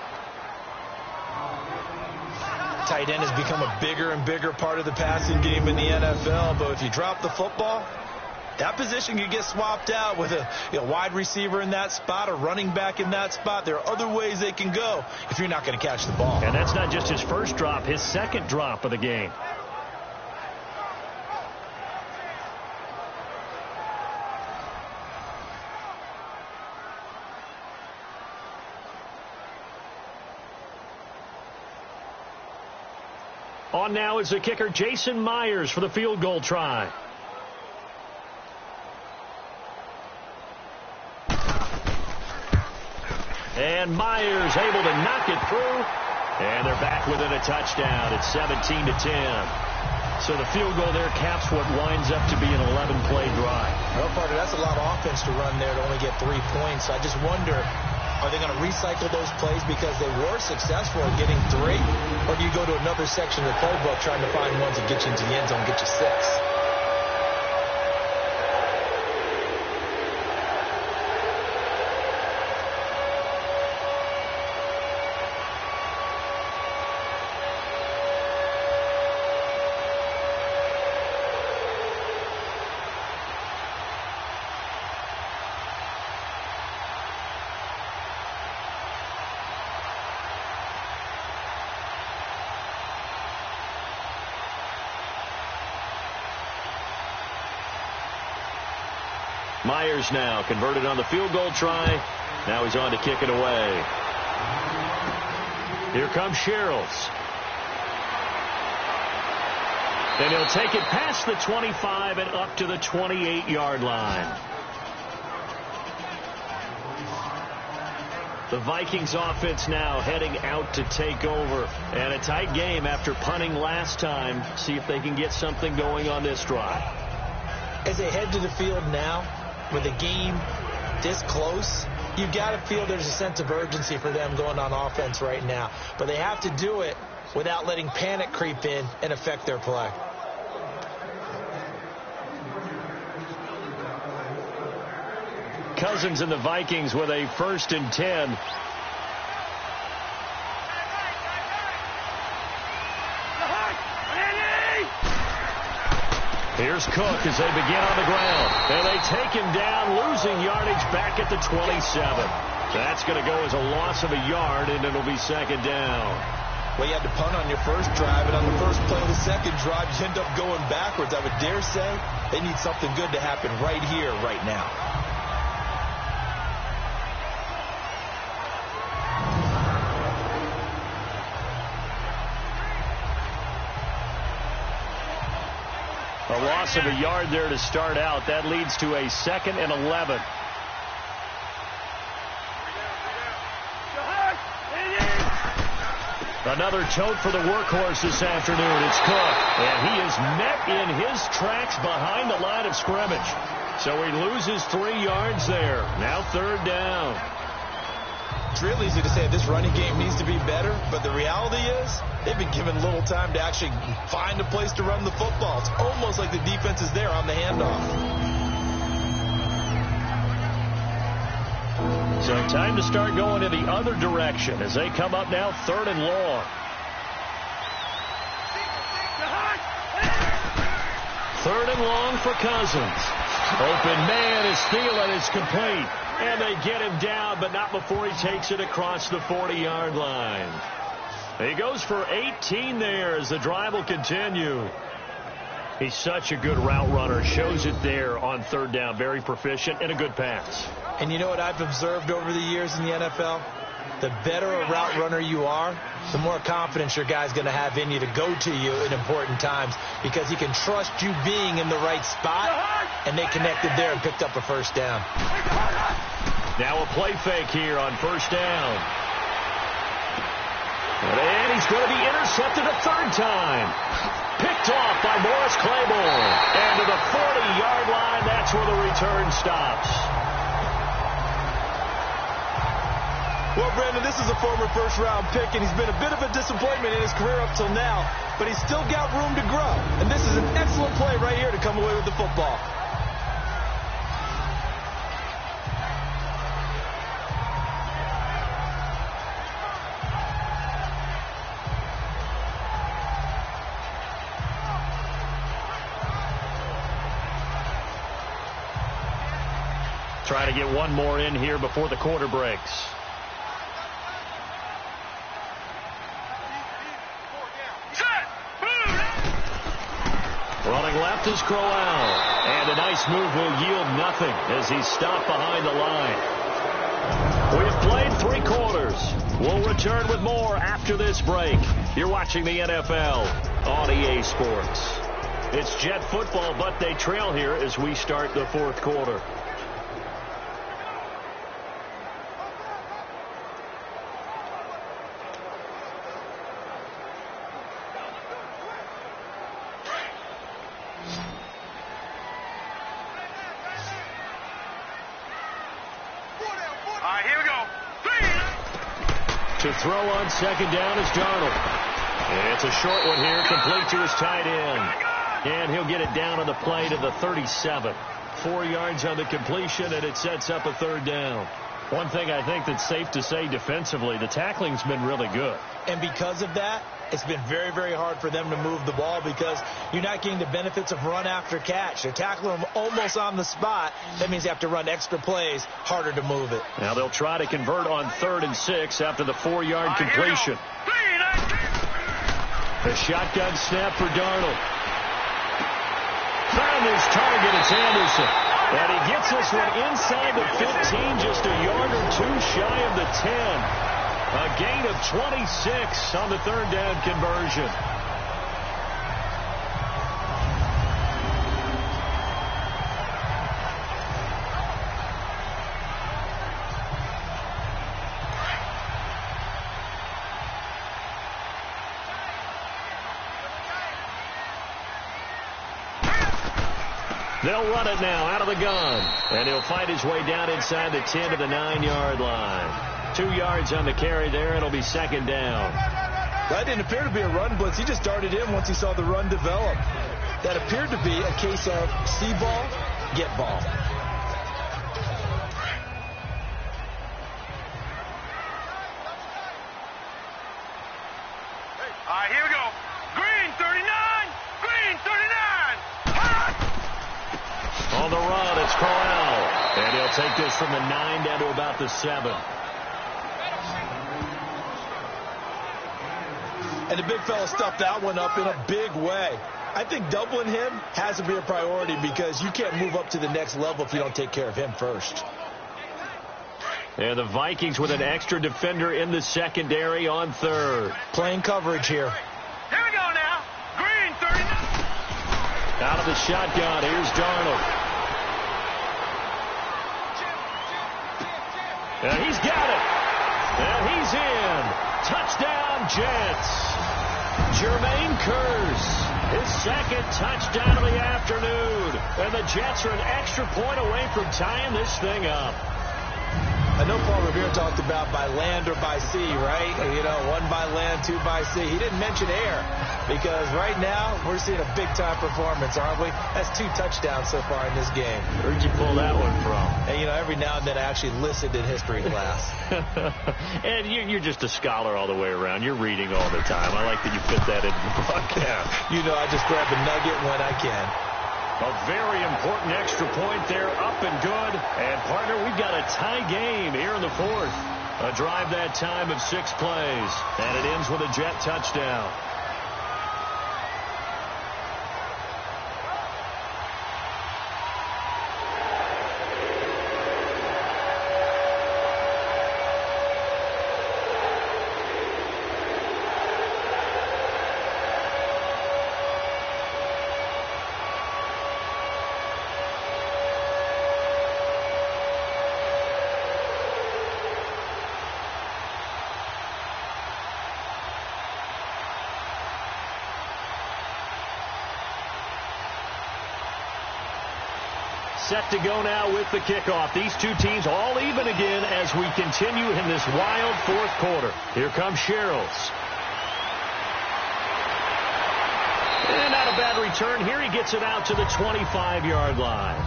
D: Tight end has become a bigger and bigger part of the passing game in the NFL. But if you drop the football, that position could get swapped out with a wide receiver in that spot, a running back in that spot. There are other ways they can go if you're not going to catch the ball.
C: And that's not just his first drop, his 2nd drop of the game. On now is the kicker, Jason Myers, for the field goal try. And Myers able to knock it through. And they're back within a touchdown. It's 17-10. So the field goal there caps what winds up to be an 11-play drive.
D: Well, partner, that's a lot of offense to run there to only get 3 points. I just wonder, are they going to recycle those plays because they were successful in getting 3? Or do you go to another section of the playbook trying to find ones that get you into the end zone and get you 6?
C: Myers now converted on the field goal try. Now he's on to kick it away. Here comes Sherrills. And he'll take it past the 25 and up to the 28-yard line. The Vikings offense now heading out to take over. And a tight game after punting last time. See if they can get something going on this drive.
D: As they head to the field now, with a game this close, you've got to feel there's a sense of urgency for them going on offense right now. But they have to do it without letting panic creep in and affect their play.
C: Cousins and the Vikings with a 1st and 10. Here's Cook as they begin on the ground. And they take him down, losing yardage back at the 27. That's going to go as a loss of a yard, and it'll be 2nd down.
D: Well, you had to punt on your first drive, and on the first play of the second drive, you end up going backwards. I would dare say they need something good to happen right here, right now.
C: A loss of a yard there to start out. That leads to a 2nd and 11. Another tote for the workhorse this afternoon. It's Cook. And he is met in his tracks behind the line of scrimmage. So he loses 3 yards there. Now 3rd down.
D: It's real easy to say this running game needs to be better, but the reality is they've been given little time to actually find a place to run the football. It's almost like the defense is there on the handoff.
C: So time to start going in the other direction as they come up now 3rd and long. 3rd and long for Cousins. Open man is Thielen. It's complete. And they get him down, but not before he takes it across the 40-yard line. He goes for 18 there as the drive will continue. He's such a good route runner. Shows it there on third down. Very proficient and a good pass.
D: And you know what I've observed over the years in the NFL? The better a route runner you are, the more confidence your guy's going to have in you to go to you in important times because he can trust you being in the right spot, and they connected there and picked up a first down.
C: Now a play fake here on first down. And he's going to be intercepted a third time. Picked off by Morris Claiborne. And to the 40-yard line, that's where the return stops.
D: Well, Brandon, this is a former first-round pick, and he's been a bit of a disappointment in his career up till now, but he's still got room to grow. And this is an excellent play right here to come away with the football.
C: Try to get one more in here before the quarter breaks. Running left is Crowell. And a nice move will yield nothing as he's stopped behind the line. We've played 3 quarters. We'll return with more after this break. You're watching the NFL on EA Sports. It's Jet football, but they trail here as we start the 4th quarter. To throw on second down is Darnold. And it's a short one here, complete to his tight end. And he'll get it down on the play to the 37. 4 yards on the completion, and it sets up a third down. One thing I think that's safe to say defensively, the tackling's been really good.
D: And because of that, it's been very, very hard for them to move the ball because you're not getting the benefits of run after catch. They're tackling them almost on the spot. That means they have to run extra plays, harder to move it.
C: Now they'll try to convert on 3rd and 6 after the 4-yard completion. The shotgun snap for Darnold. Found his target, it's Anderson. And he gets this one inside the 15, just a yard or 2 shy of the 10. A gain of 26 on the third down conversion. They'll run it now out of the gun. And he'll fight his way down inside the 10 to the 9-yard line. 2 yards on the carry there. It'll be second down.
D: That didn't appear to be a run blitz. He just darted in once he saw the run develop. That appeared to be a case of see ball, get ball.
E: All right, here we go. Green 39. Green 39.
C: On the run, it's Crowell. And he'll take this from the 9 down to about the 7.
D: And the big fella stuffed that one up in a big way. I think doubling him has to be a priority because you can't move up to the next level if you don't take care of him first.
C: And the Vikings with an extra defender in the secondary on 3rd.
D: Playing coverage here.
E: Here we go now. Green 39.
C: Out of the shotgun, here's Darnold. And he's got it. And he's in. Touchdown, Jets. Jermaine Kearse, his second touchdown of the afternoon. And the Jets are an extra point away from tying this thing up.
D: I know Paul Revere talked about by land or by sea, right? You know, 1 by land, 2 by sea. He didn't mention air because right now we're seeing a big-time performance, aren't we? That's 2 touchdowns so far in this game.
C: Where'd you pull that one from?
D: And, you know, every now and then I actually listened in history class.
C: And you're just a scholar all the way around. You're reading all the time. I like that you fit that in the broadcast.
D: You know, I just grab a nugget when I can.
C: A very important extra point there, up and good. And, partner, we've got a tie game here in the fourth. A drive that time of 6 plays. And it ends with a Jet touchdown. Set to go now with the kickoff. These two teams all even again as we continue in this wild fourth quarter. Here comes Sherrills. And not a bad return here. He gets it out to the 25-yard line.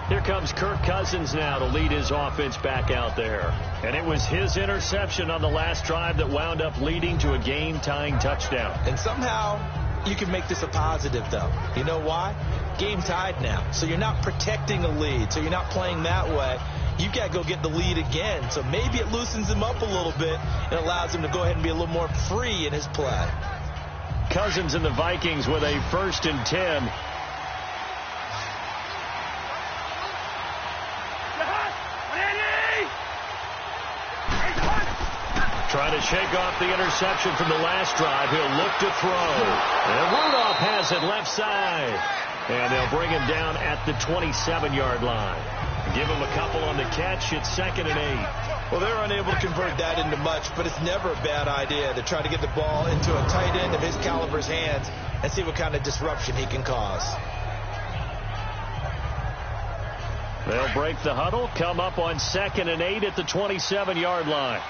C: Here comes Kirk Cousins now to lead his offense back out there. And it was his interception on the last drive that wound up leading to a game-tying touchdown.
D: And somehow you can make this a positive, though. You know why? Game tied now. So you're not protecting a lead. So you're not playing that way. You've got to go get the lead again. So maybe it loosens him up a little bit and allows him to go ahead and be a little more free in his play.
C: Cousins and the Vikings with a 1st and 10. Trying to shake off the interception from the last drive. He'll look to throw. And Rudolph has it left side. And they'll bring him down at the 27-yard line. Give him a couple on the catch. It's 2nd and 8.
D: Well, they're unable to convert that into much, but it's never a bad idea to try to get the ball into a tight end of his caliber's hands and see what kind of disruption he can cause.
C: They'll break the huddle, come up on 2nd and 8 at the 27-yard line.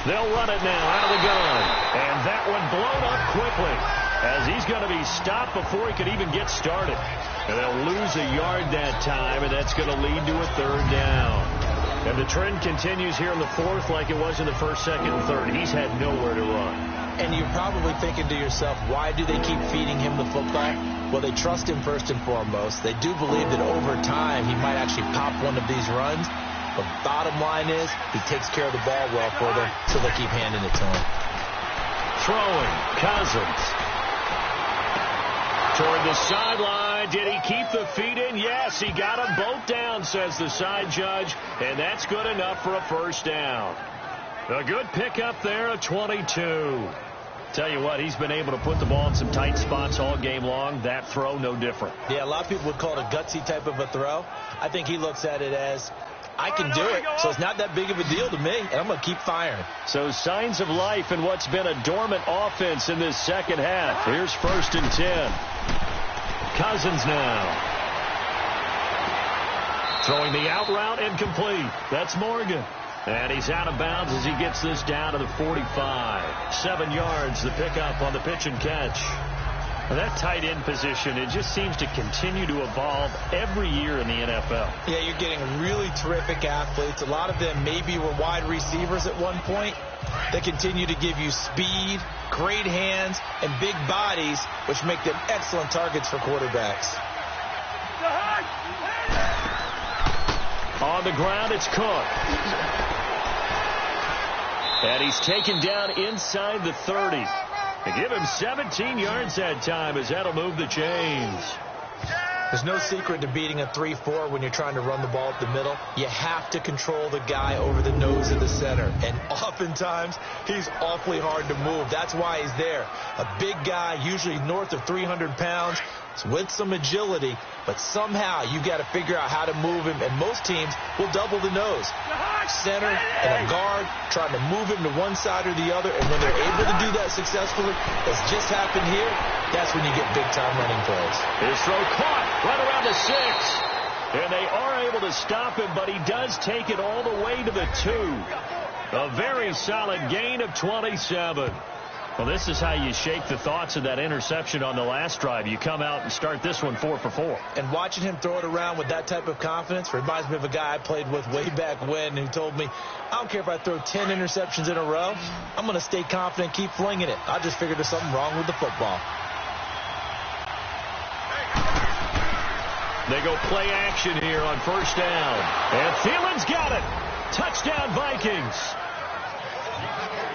C: They'll run it now out of the gun. And that one blown up quickly as he's going to be stopped before he could even get started. And they'll lose a yard that time, and that's going to lead to a 3rd down. And the trend continues here in the fourth like it was in the 1st, 2nd, and 3rd. He's had nowhere to run.
D: And you're probably thinking to yourself, why do they keep feeding him the football? Well, they trust him first and foremost. They do believe that over time he might actually pop one of these runs. But bottom line is, he takes care of the ball well for them, so they keep handing it to him.
C: Throwing, Cousins. Toward the sideline. Did he keep the feet in? Yes, he got them both down, says the side judge. And that's good enough for a 1st down. A good pickup there, a 22. Tell you what, he's been able to put the ball in some tight spots all game long. That throw, no different.
D: Yeah, a lot of people would call it a gutsy type of a throw. I think he looks at it as, I can do it, so it's not that big of a deal to me, and I'm going to keep firing.
C: So signs of life in what's been a dormant offense in this second half. Here's 1st and 10. Cousins now. Throwing the out route incomplete. That's Morgan. And he's out of bounds as he gets this down to the 45. 7 yards, the pickup on the pitch and catch. That tight end position, it just seems to continue to evolve every year in the NFL.
D: Yeah, you're getting really terrific athletes. A lot of them maybe were wide receivers at one point. They continue to give you speed, great hands, and big bodies, which make them excellent targets for quarterbacks.
C: On the ground, it's Cook. And he's taken down inside the 30. They give him 17 yards that time as that'll move the chains.
D: There's no secret to beating a 3-4 when you're trying to run the ball up the middle. You have to control the guy over the nose of the center. And oftentimes, he's awfully hard to move. That's why he's there. A big guy, usually north of 300 pounds, with some agility, but somehow you got to figure out how to move him, and most teams will double the nose. Center and a guard trying to move him to one side or the other, and when they're able to do that successfully, as just happened here, that's when you get big-time running plays.
C: His throw caught right around the 6, and they are able to stop him, but he does take it all the way to the 2. A very solid gain of 27. Well, this is how you shake the thoughts of that interception on the last drive. You come out and start this one 4 for 4.
D: And watching him throw it around with that type of confidence reminds me of a guy I played with way back when who told me, I don't care if I throw 10 interceptions in a row. I'm going to stay confident, keep flinging it. I just figured there's something wrong with the football.
C: They go play action here on first down. And Thielen's got it. Touchdown, Vikings.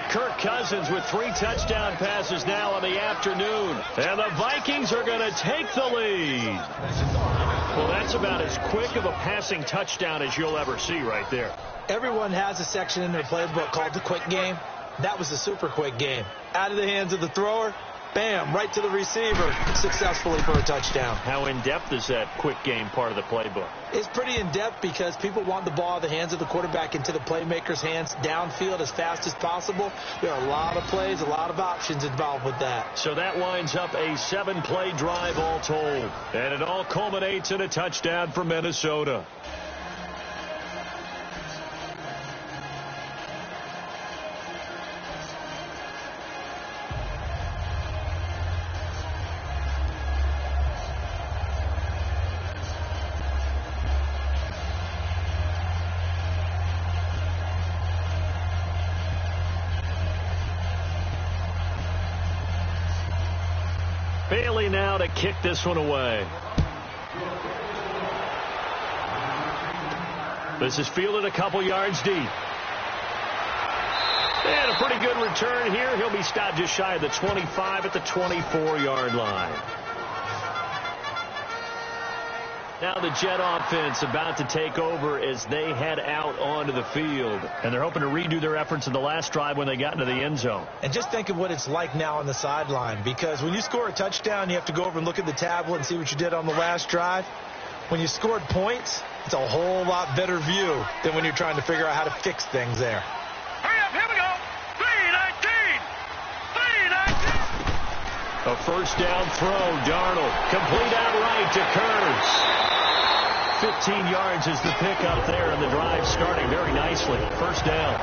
C: Kirk Cousins with 3 touchdown passes now on the afternoon. And the Vikings are going to take the lead. Well, that's about as quick of a passing touchdown as you'll ever see right there.
D: Everyone has a section in their playbook called the quick game. That was a super quick game. Out of the hands of the thrower, bam, right to the receiver, successfully for a touchdown.
C: How in-depth is that quick game part of the playbook?
D: It's pretty in-depth because people want the ball in the hands of the quarterback into the playmaker's hands downfield as fast as possible. There are a lot of plays, a lot of options involved with that.
C: So that winds up a 7-play drive all told. And it all culminates in a touchdown for Minnesota. Bailey now to kick this one away. This is fielded a couple yards deep. And a pretty good return here. He'll be stopped just shy of the 25 at the 24-yard line. Now the Jet offense about to take over as they head out onto the field. And they're hoping to redo their efforts in the last drive when they got into the end zone.
D: And just think of what it's like now on the sideline, because when you score a touchdown, you have to go over and look at the tablet and see what you did on the last drive. When you scored points, it's a whole lot better view than when you're trying to figure out how to fix things there.
E: Hurry up, here we go. 3-19. 3-19.
C: A first down throw. Darnold complete outright to Kurtz. 15 yards is the pickup there, and the drive starting very nicely. First down.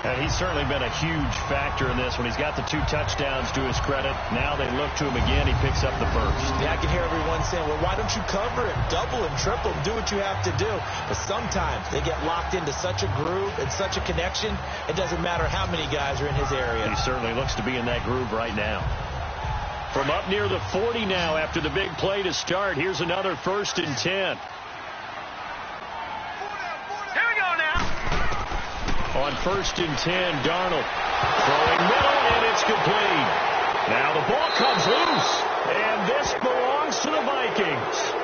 C: And he's certainly been a huge factor in this when he's got the 2 touchdowns to his credit. Now they look to him again. He picks up the first.
D: Yeah, I can hear everyone saying, well, why don't you cover him, double him, triple him, do what you have to do. But sometimes they get locked into such a groove and such a connection, it doesn't matter how many guys are in his area.
C: He certainly looks to be in that groove right now. From up near the 40 now after the big play to start, here's another 1st and 10.
E: Here we go now.
C: On 1st and 10, Darnold throwing middle, and it's complete. Now the ball comes loose, and this belongs to the Vikings.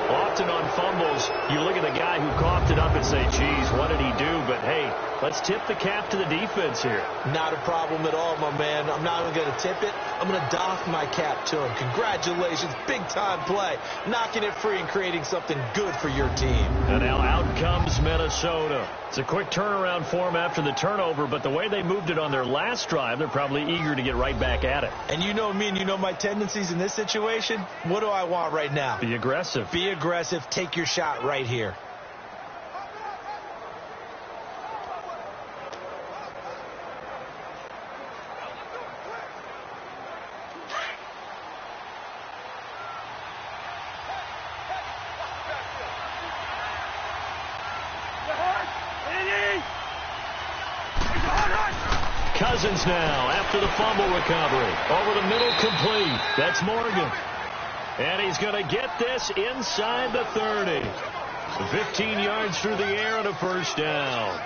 C: Often on fumbles, you look at the guy who coughed it up and say, geez, what did he do? But, hey, let's tip the cap to the defense here.
D: Not a problem at all, my man. I'm not even going to tip it. I'm going to doff my cap to him. Congratulations. Big-time play. Knocking it free and creating something good for your team.
C: And now out comes Minnesota. It's a quick turnaround for them after the turnover, but the way they moved it on their last drive, they're probably eager to get right back at it.
D: And you know me and you know my tendencies in this situation. What do I want right now?
C: Be aggressive.
D: Be aggressive. Take your shot right here.
C: Cousins now after the fumble recovery. Over the middle, complete. That's Morgan. And he's going to get this inside the 30. 15 yards through the air and a first down.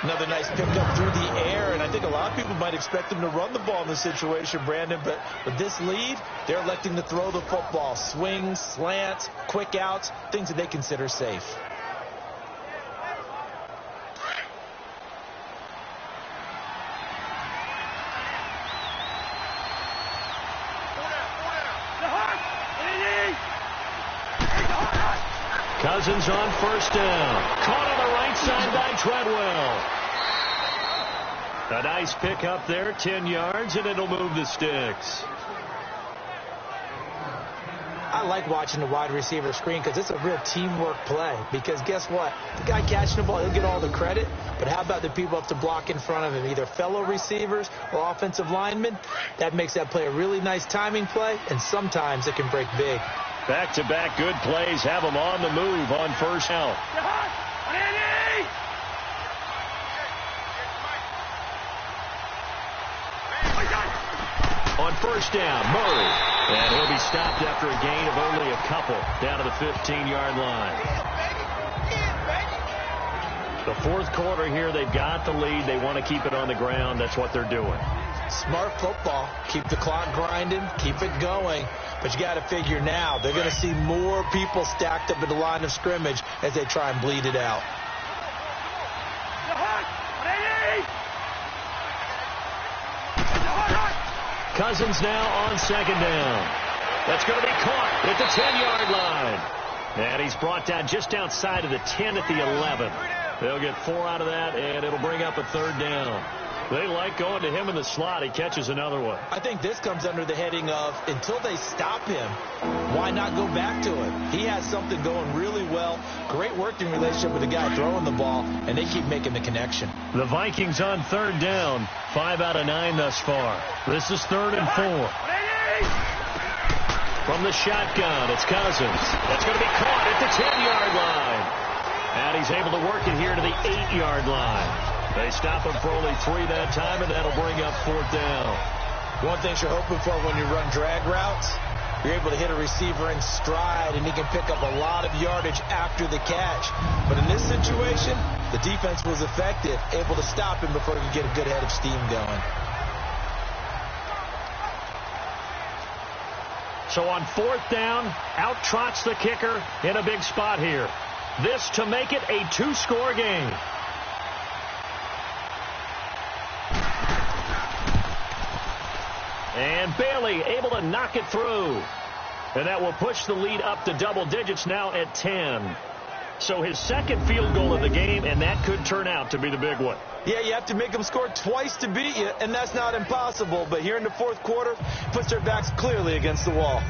D: Another nice pickup through the air, and I think a lot of people might expect him to run the ball in this situation, Brandon, but with this lead, they're electing to throw the football. Swings, slants, quick outs, things that they consider safe.
C: Cousins on first down. Caught on the right side by Treadwell. A nice pick up there, 10 yards, and it'll move the sticks.
D: I like watching the wide receiver screen because it's a real teamwork play. Because guess what? The guy catching the ball, he'll get all the credit. But how about the people up to block in front of him, either fellow receivers or offensive linemen? That makes that play a really nice timing play, and sometimes it can break big.
C: Back-to-back good plays have them on the move on first down. On first down, Murray. And he'll be stopped after a gain of only a couple down to the 15-yard line. The fourth quarter here, they've got the lead. They want to keep it on the ground. That's what they're doing.
D: Smart football. Keep the clock grinding. Keep it going. But you got to figure now they're going to see more people stacked up at the line of scrimmage as they try and bleed it out.
C: Cousins now on second down. That's going to be caught at the 10-yard line. And he's brought down just outside of the 10 at the 11. They'll get 4 out of that, and it'll bring up a third down. They like going to him in the slot. He catches another one.
D: I think this comes under the heading of until they stop him, why not go back to him? He has something going really well. Great working relationship with the guy throwing the ball, and they keep making the connection.
C: The Vikings on third down. 5 out of 9 thus far. This is 3rd and 4. From the shotgun, it's Cousins. That's going to be caught at the 10-yard line. And he's able to work it here to the 8-yard line. They stop him for only 3 that time, and that'll bring up 4th down.
D: One thing you're hoping for when you run drag routes, you're able to hit a receiver in stride, and he can pick up a lot of yardage after the catch. But in this situation, the defense was effective, able to stop him before he could get a good head of steam going.
C: So on 4th down, out trots the kicker in a big spot here. This to make it a 2-score game. And Bailey able to knock it through. And that will push the lead up to double digits now at 10. So his second field goal of the game, and that could turn out to be the big one.
D: Yeah, you have to make them score twice to beat you, and that's not impossible. But here in the 4th quarter, puts their backs clearly against the wall.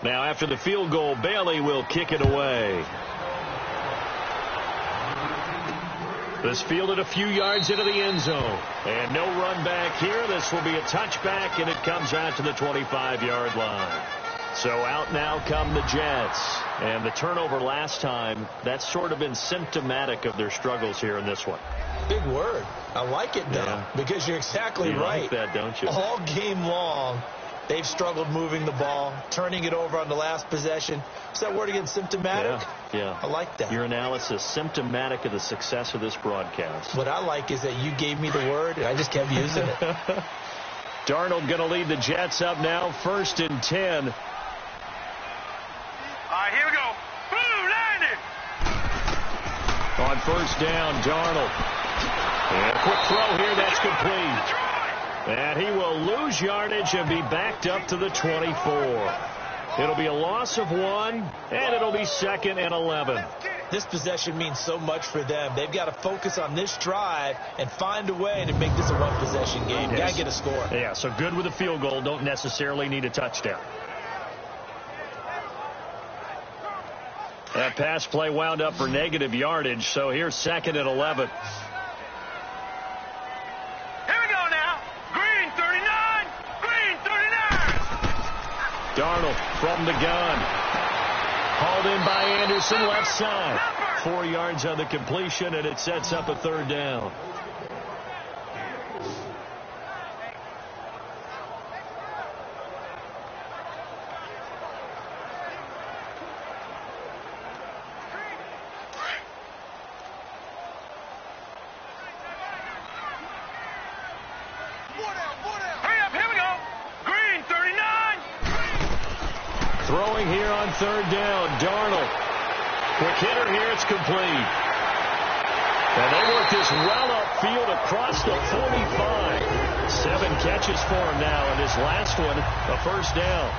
C: Now, after the field goal, Bailey will kick it away. This fielded a few yards into the end zone. And no run back here. This will be a touchback, and it comes out to the 25-yard line. So out now come the Jets. And the turnover last time, that's sort of been symptomatic of their struggles here in this one.
D: Big word. I like it, though, because you're exactly right.
C: You like that, don't you?
D: All game long, they've struggled moving the ball, turning it over on the last possession. Is that word again, symptomatic?
C: Yeah.
D: I like that.
C: Your analysis, symptomatic of the success of this broadcast.
D: What I like is that you gave me the word, and I just kept using it.
C: Darnold going to lead the Jets up now, 1st and 10.
E: All right, here we go. Boom, landed.
C: On first down, Darnold. And a quick throw here, that's complete. And he will lose yardage and be backed up to the 24. It'll be a loss of 1, and it'll be 2nd and 11.
D: This possession means so much for them. They've got to focus on this drive and find a way to make this a one-possession game.
C: Yes.
D: Got to get a score.
C: Yeah, so good with a field goal. Don't necessarily need a touchdown. That pass play wound up for negative yardage, so here's 2nd and 11. Darnold from the gun. Hauled in by Anderson, left side. 4 yards on the completion, and it sets up a 3rd down. Throwing here on 3rd down, Darnold. Quick hitter here, it's complete. And they work this well upfield across the 45. 7 catches for him now, and his last one, a first down.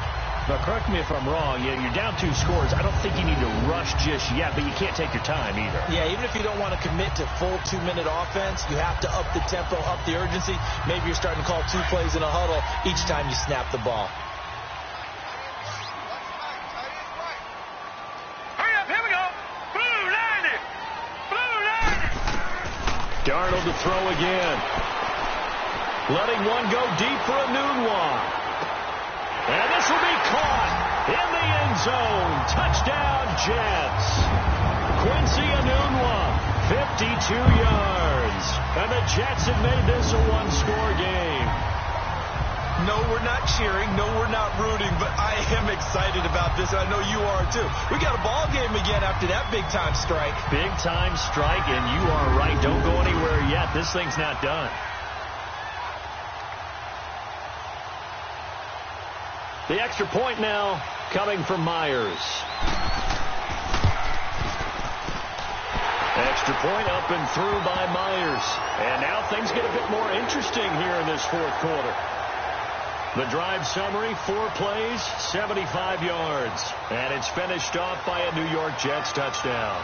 B: Now, correct me if I'm wrong. You're down 2 scores. I don't think you need to rush just yet, but you can't take your time either.
D: Yeah, even if you don't want to commit to full 2-minute offense, you have to up the tempo, up the urgency. Maybe you're starting to call 2 plays in a huddle each time you snap the ball.
C: Darnold to throw again. Letting one go deep for Enunwa. And this will be caught in the end zone. Touchdown, Jets. Quincy Enunwa, 52 yards. And the Jets have made this a 1-score game.
D: No, we're not cheering. No, we're not rooting. But I am excited about this. I know you are, too. We got a ball game again after that big-time strike.
C: Big-time strike, and you are right. Don't go anywhere yet. This thing's not done. The extra point now coming from Myers. Extra point up and through by Myers. And now things get a bit more interesting here in this fourth quarter. The drive summary, 4 plays, 75 yards. And it's finished off by a New York Jets touchdown.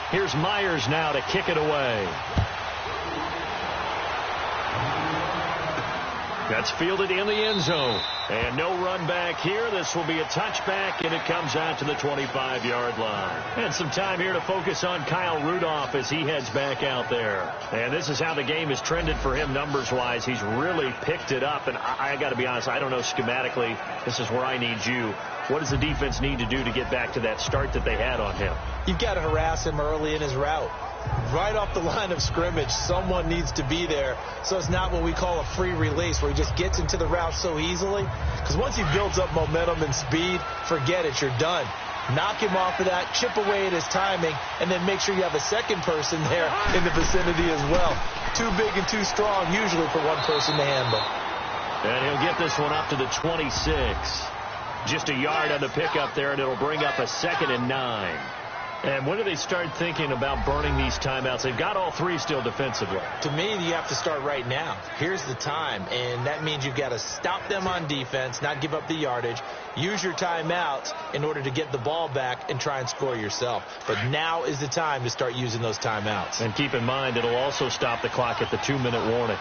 C: Here's Myers now to kick it away. That's fielded in the end zone. And no run back here. This will be a touchback, and it comes out to the 25-yard line. And some time here to focus on Kyle Rudolph as he heads back out there. And this is how the game has trended for him numbers-wise. He's really picked it up. And I got to be honest, I don't know schematically. This is where I need you. What does the defense need to do to get back to that start that they had on him?
D: You've got to harass him early in his route. Right off the line of scrimmage, someone needs to be there. So it's not what we call a free release where he just gets into the route so easily. Because once he builds up momentum and speed, forget it, you're done. Knock him off of that, chip away at his timing, and then make sure you have a second person there in the vicinity as well. Too big and too strong usually for one person to handle.
C: And he'll get this one up to the 26. Just a yard on the pickup there, and it'll bring up a 2nd and 9. And when do they start thinking about burning these timeouts? They've got all 3 still defensively.
D: To me, you have to start right now. Here's the time, and that means you've got to stop them on defense, not give up the yardage, use your timeouts in order to get the ball back and try and score yourself. But now is the time to start using those timeouts.
C: And keep in mind, it'll also stop the clock at the 2-minute warning.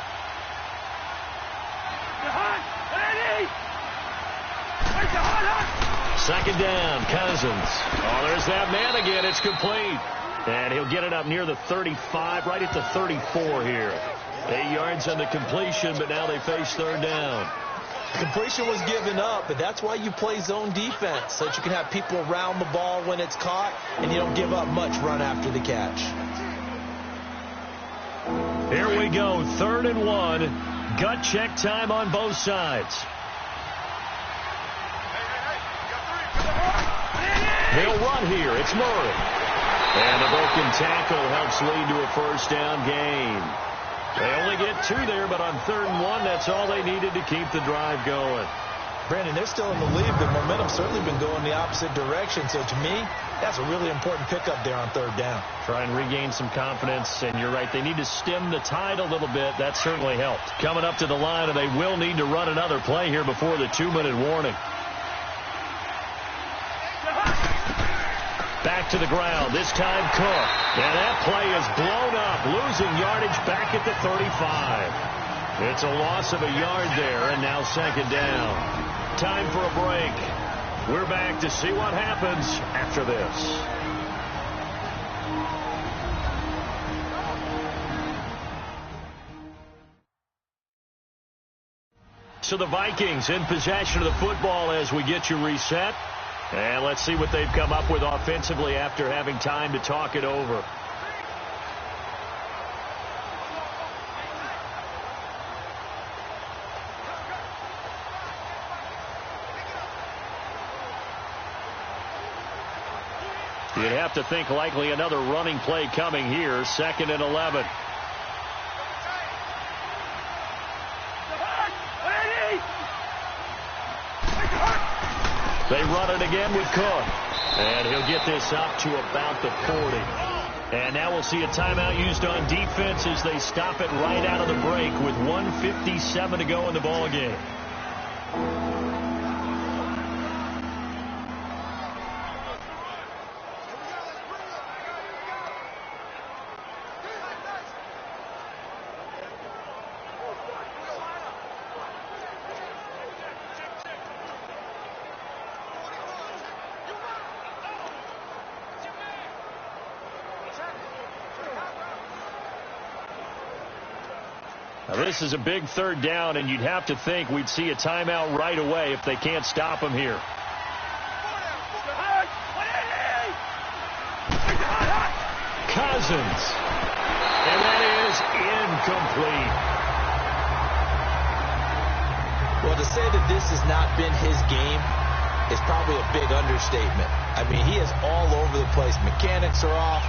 C: Second down, Cousins. Oh, there's that man again. It's complete. And he'll get it up near the 35, right at the 34 here. 8 yards on the completion, but now they face 3rd down.
D: Completion was given up, but that's why you play zone defense, so that you can have people around the ball when it's caught, and you don't give up much run after the catch.
C: Here we go, 3rd and 1. Gut check time on both sides. They'll run here. It's Murray. And a broken tackle helps lead to a 1st down gain. They only get 2 there, but on 3rd and 1, that's all they needed to keep the drive going.
D: Brandon, they're still in the lead, but momentum's certainly been going the opposite direction. So to me, that's a really important pickup there on 3rd down.
C: Try and regain some confidence, and you're right. They need to stem the tide a little bit. That certainly helped. Coming up to the line, and they will need to run another play here before the 2-minute warning. Back to the ground, this time Cook. And that play is blown up, losing yardage back at the 35. It's a loss of a yard there, and now 2nd down. Time for a break. We're back to see what happens after this. So the Vikings in possession of the football as we get you reset. And let's see what they've come up with offensively after having time to talk it over. You'd have to think likely another running play coming here. 2nd and 11. They run it again with Cook. And he'll get this up to about the 40. And now we'll see a timeout used on defense as they stop it right out of the break with 1:57 to go in the ball game. Now this is a big 3rd down, and you'd have to think we'd see a timeout right away if they can't stop him here. Cousins. And that is incomplete.
D: Well, to say that this has not been his game is probably a big understatement. I mean, he is all over the place. Mechanics are off,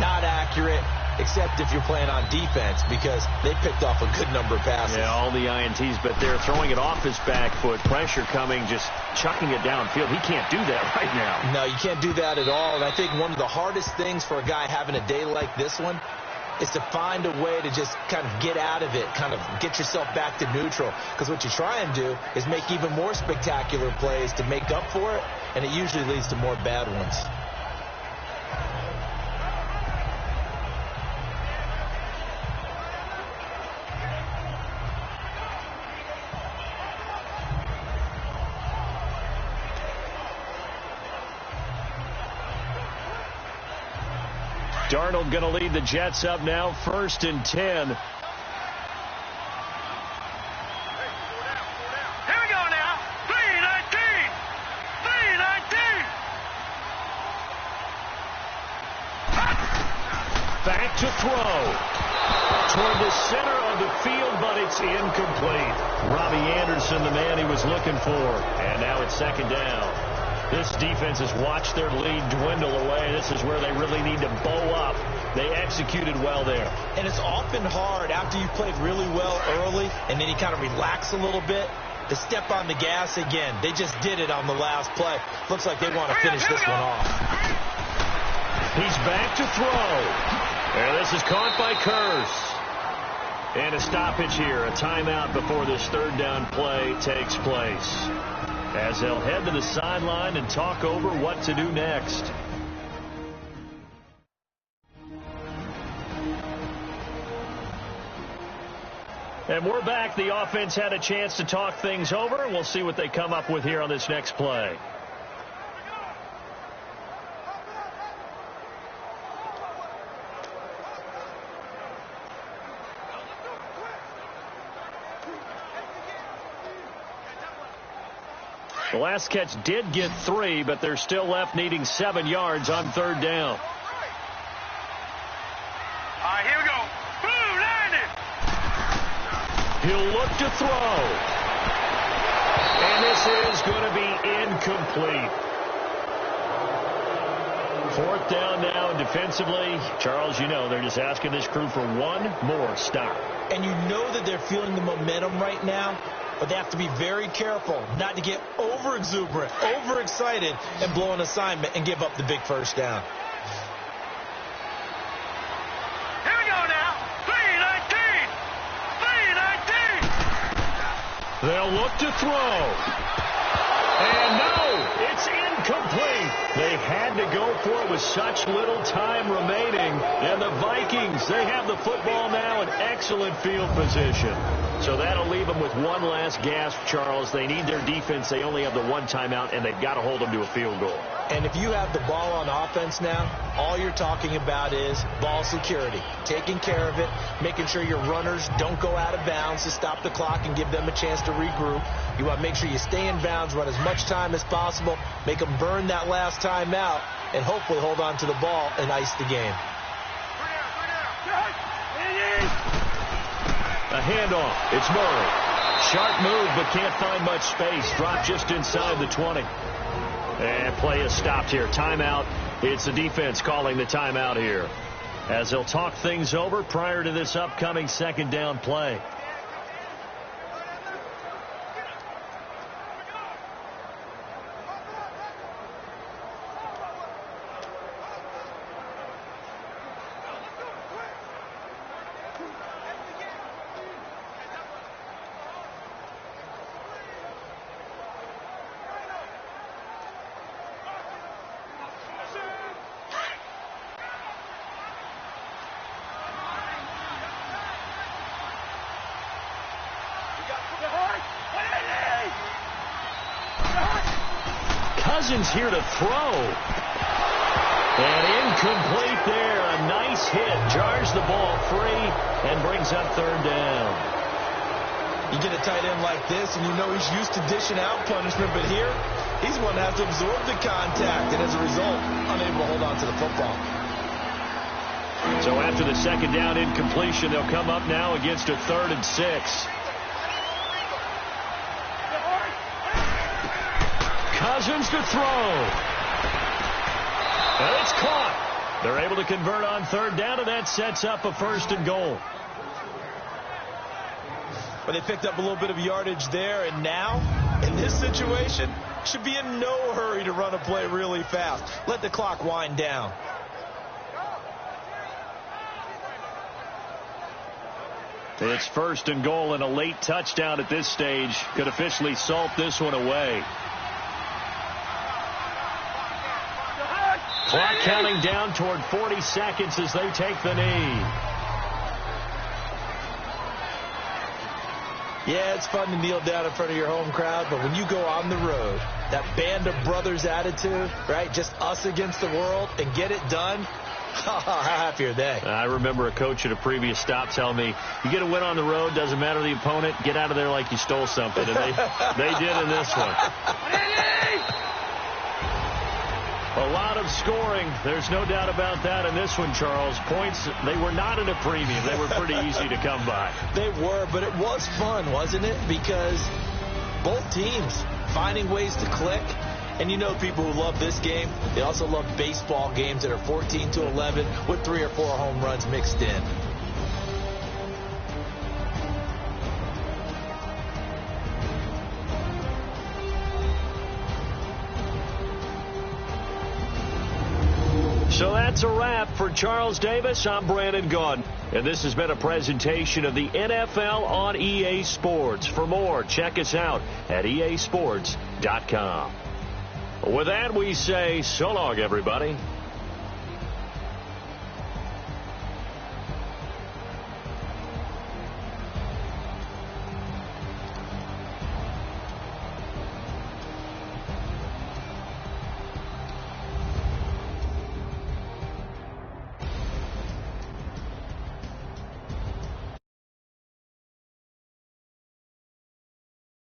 D: not accurate, except if you're playing on defense, because they picked off a good number of passes.
C: Yeah, all the INTs, but they're throwing it off his back foot. Pressure coming, just chucking it downfield. He can't do that right now.
D: No, you can't do that at all. And I think one of the hardest things for a guy having a day like this one is to find a way to just kind of get out of it, kind of get yourself back to neutral. Because what you try and do is make even more spectacular plays to make up for it, and it usually leads to more bad ones.
C: Darnold going to lead the Jets up now, 1st and 10.
E: Here we go now. 3:19. 3:19.
C: Back to throw. Toward the center of the field, but it's incomplete. Robbie Anderson, the man he was looking for. And now it's 2nd down. This defense has watched their lead dwindle away. This is where they really need to bow up. They executed well there.
D: And it's often hard after you played really well early and then you kind of relax a little bit to step on the gas again. They just did it on the last play. Looks like they want to finish this one off.
C: He's back to throw. And this is caught by Curse. And a stoppage here, a timeout before this 3rd down play takes place, as they'll head to the sideline and talk over what to do next. And we're back. The offense had a chance to talk things over, and we'll see what they come up with here on this next play. The last catch did get 3, but they're still left needing 7 yards on 3rd down.
E: All right, here we go. Boom, landed.
C: He'll look to throw. And this is going to be incomplete. 4th down now defensively. Charles, you know, they're just asking this crew for one more stop.
D: And you know that they're feeling the momentum right now, but they have to be very careful not to get over-exuberant, overexcited, and blow an assignment and give up the big 1st down.
E: Here we go now. 3:19. 3:19.
C: They'll look to throw. And no, it's incomplete. They had to go for it with such little time remaining. And the Vikings, they have the football now in excellent field position. So that'll leave them with one last gasp, Charles. They need their defense. They only have the one timeout, and they've got to hold them to a field goal.
D: And if you have the ball on offense now, all you're talking about is ball security, taking care of it, making sure your runners don't go out of bounds to stop the clock and give them a chance to regroup. You want to make sure you stay in bounds, run as much time as possible, make them burn that last timeout and hopefully hold on to the ball and ice the game.
C: A handoff. It's Murray. Sharp move, but can't find much space. Dropped just inside the 20. And play is stopped here. Timeout. It's the defense calling the timeout here, as they'll talk things over prior to this upcoming second down play. Cousins here to throw. And incomplete there. A nice hit. Jars the ball free and brings up third down.
D: You get a tight end like this, and you know he's used to dishing out punishment, but here, he's one that has to absorb the contact, and as a result, unable to hold on to the football.
C: So after the second down incompletion, they'll come up now against a 3rd and 6. Cousins to throw. And it's caught. They're able to convert on third down, and that sets up a 1st and goal.
D: But they picked up a little bit of yardage there, and now, in this situation, should be in no hurry to run a play really fast. Let the clock wind down.
C: It's 1st and goal, and a late touchdown at this stage could officially salt this one away. Clock counting down toward 40 seconds as they take the knee.
D: Yeah, it's fun to kneel down in front of your home crowd, but when you go on the road, that band of brothers attitude, right, just us against the world, and get it done, how happy are they?
C: I remember a coach at a previous stop telling me, you get a win on the road, doesn't matter the opponent, get out of there like you stole something, and they did in this one. A lot of scoring. There's no doubt about that in this one, Charles. Points, they were not at a premium. They were pretty easy to come by.
D: They were, but it was fun, wasn't it? Because both teams finding ways to click. And you know people who love this game, they also love baseball games that are 14-11 with 3 or 4 home runs mixed in.
C: So that's a wrap for Charles Davis. I'm Brandon Gaudin, and this has been a presentation of the NFL on EA Sports. For more, check us out at easports.com. With that, we say so long, everybody.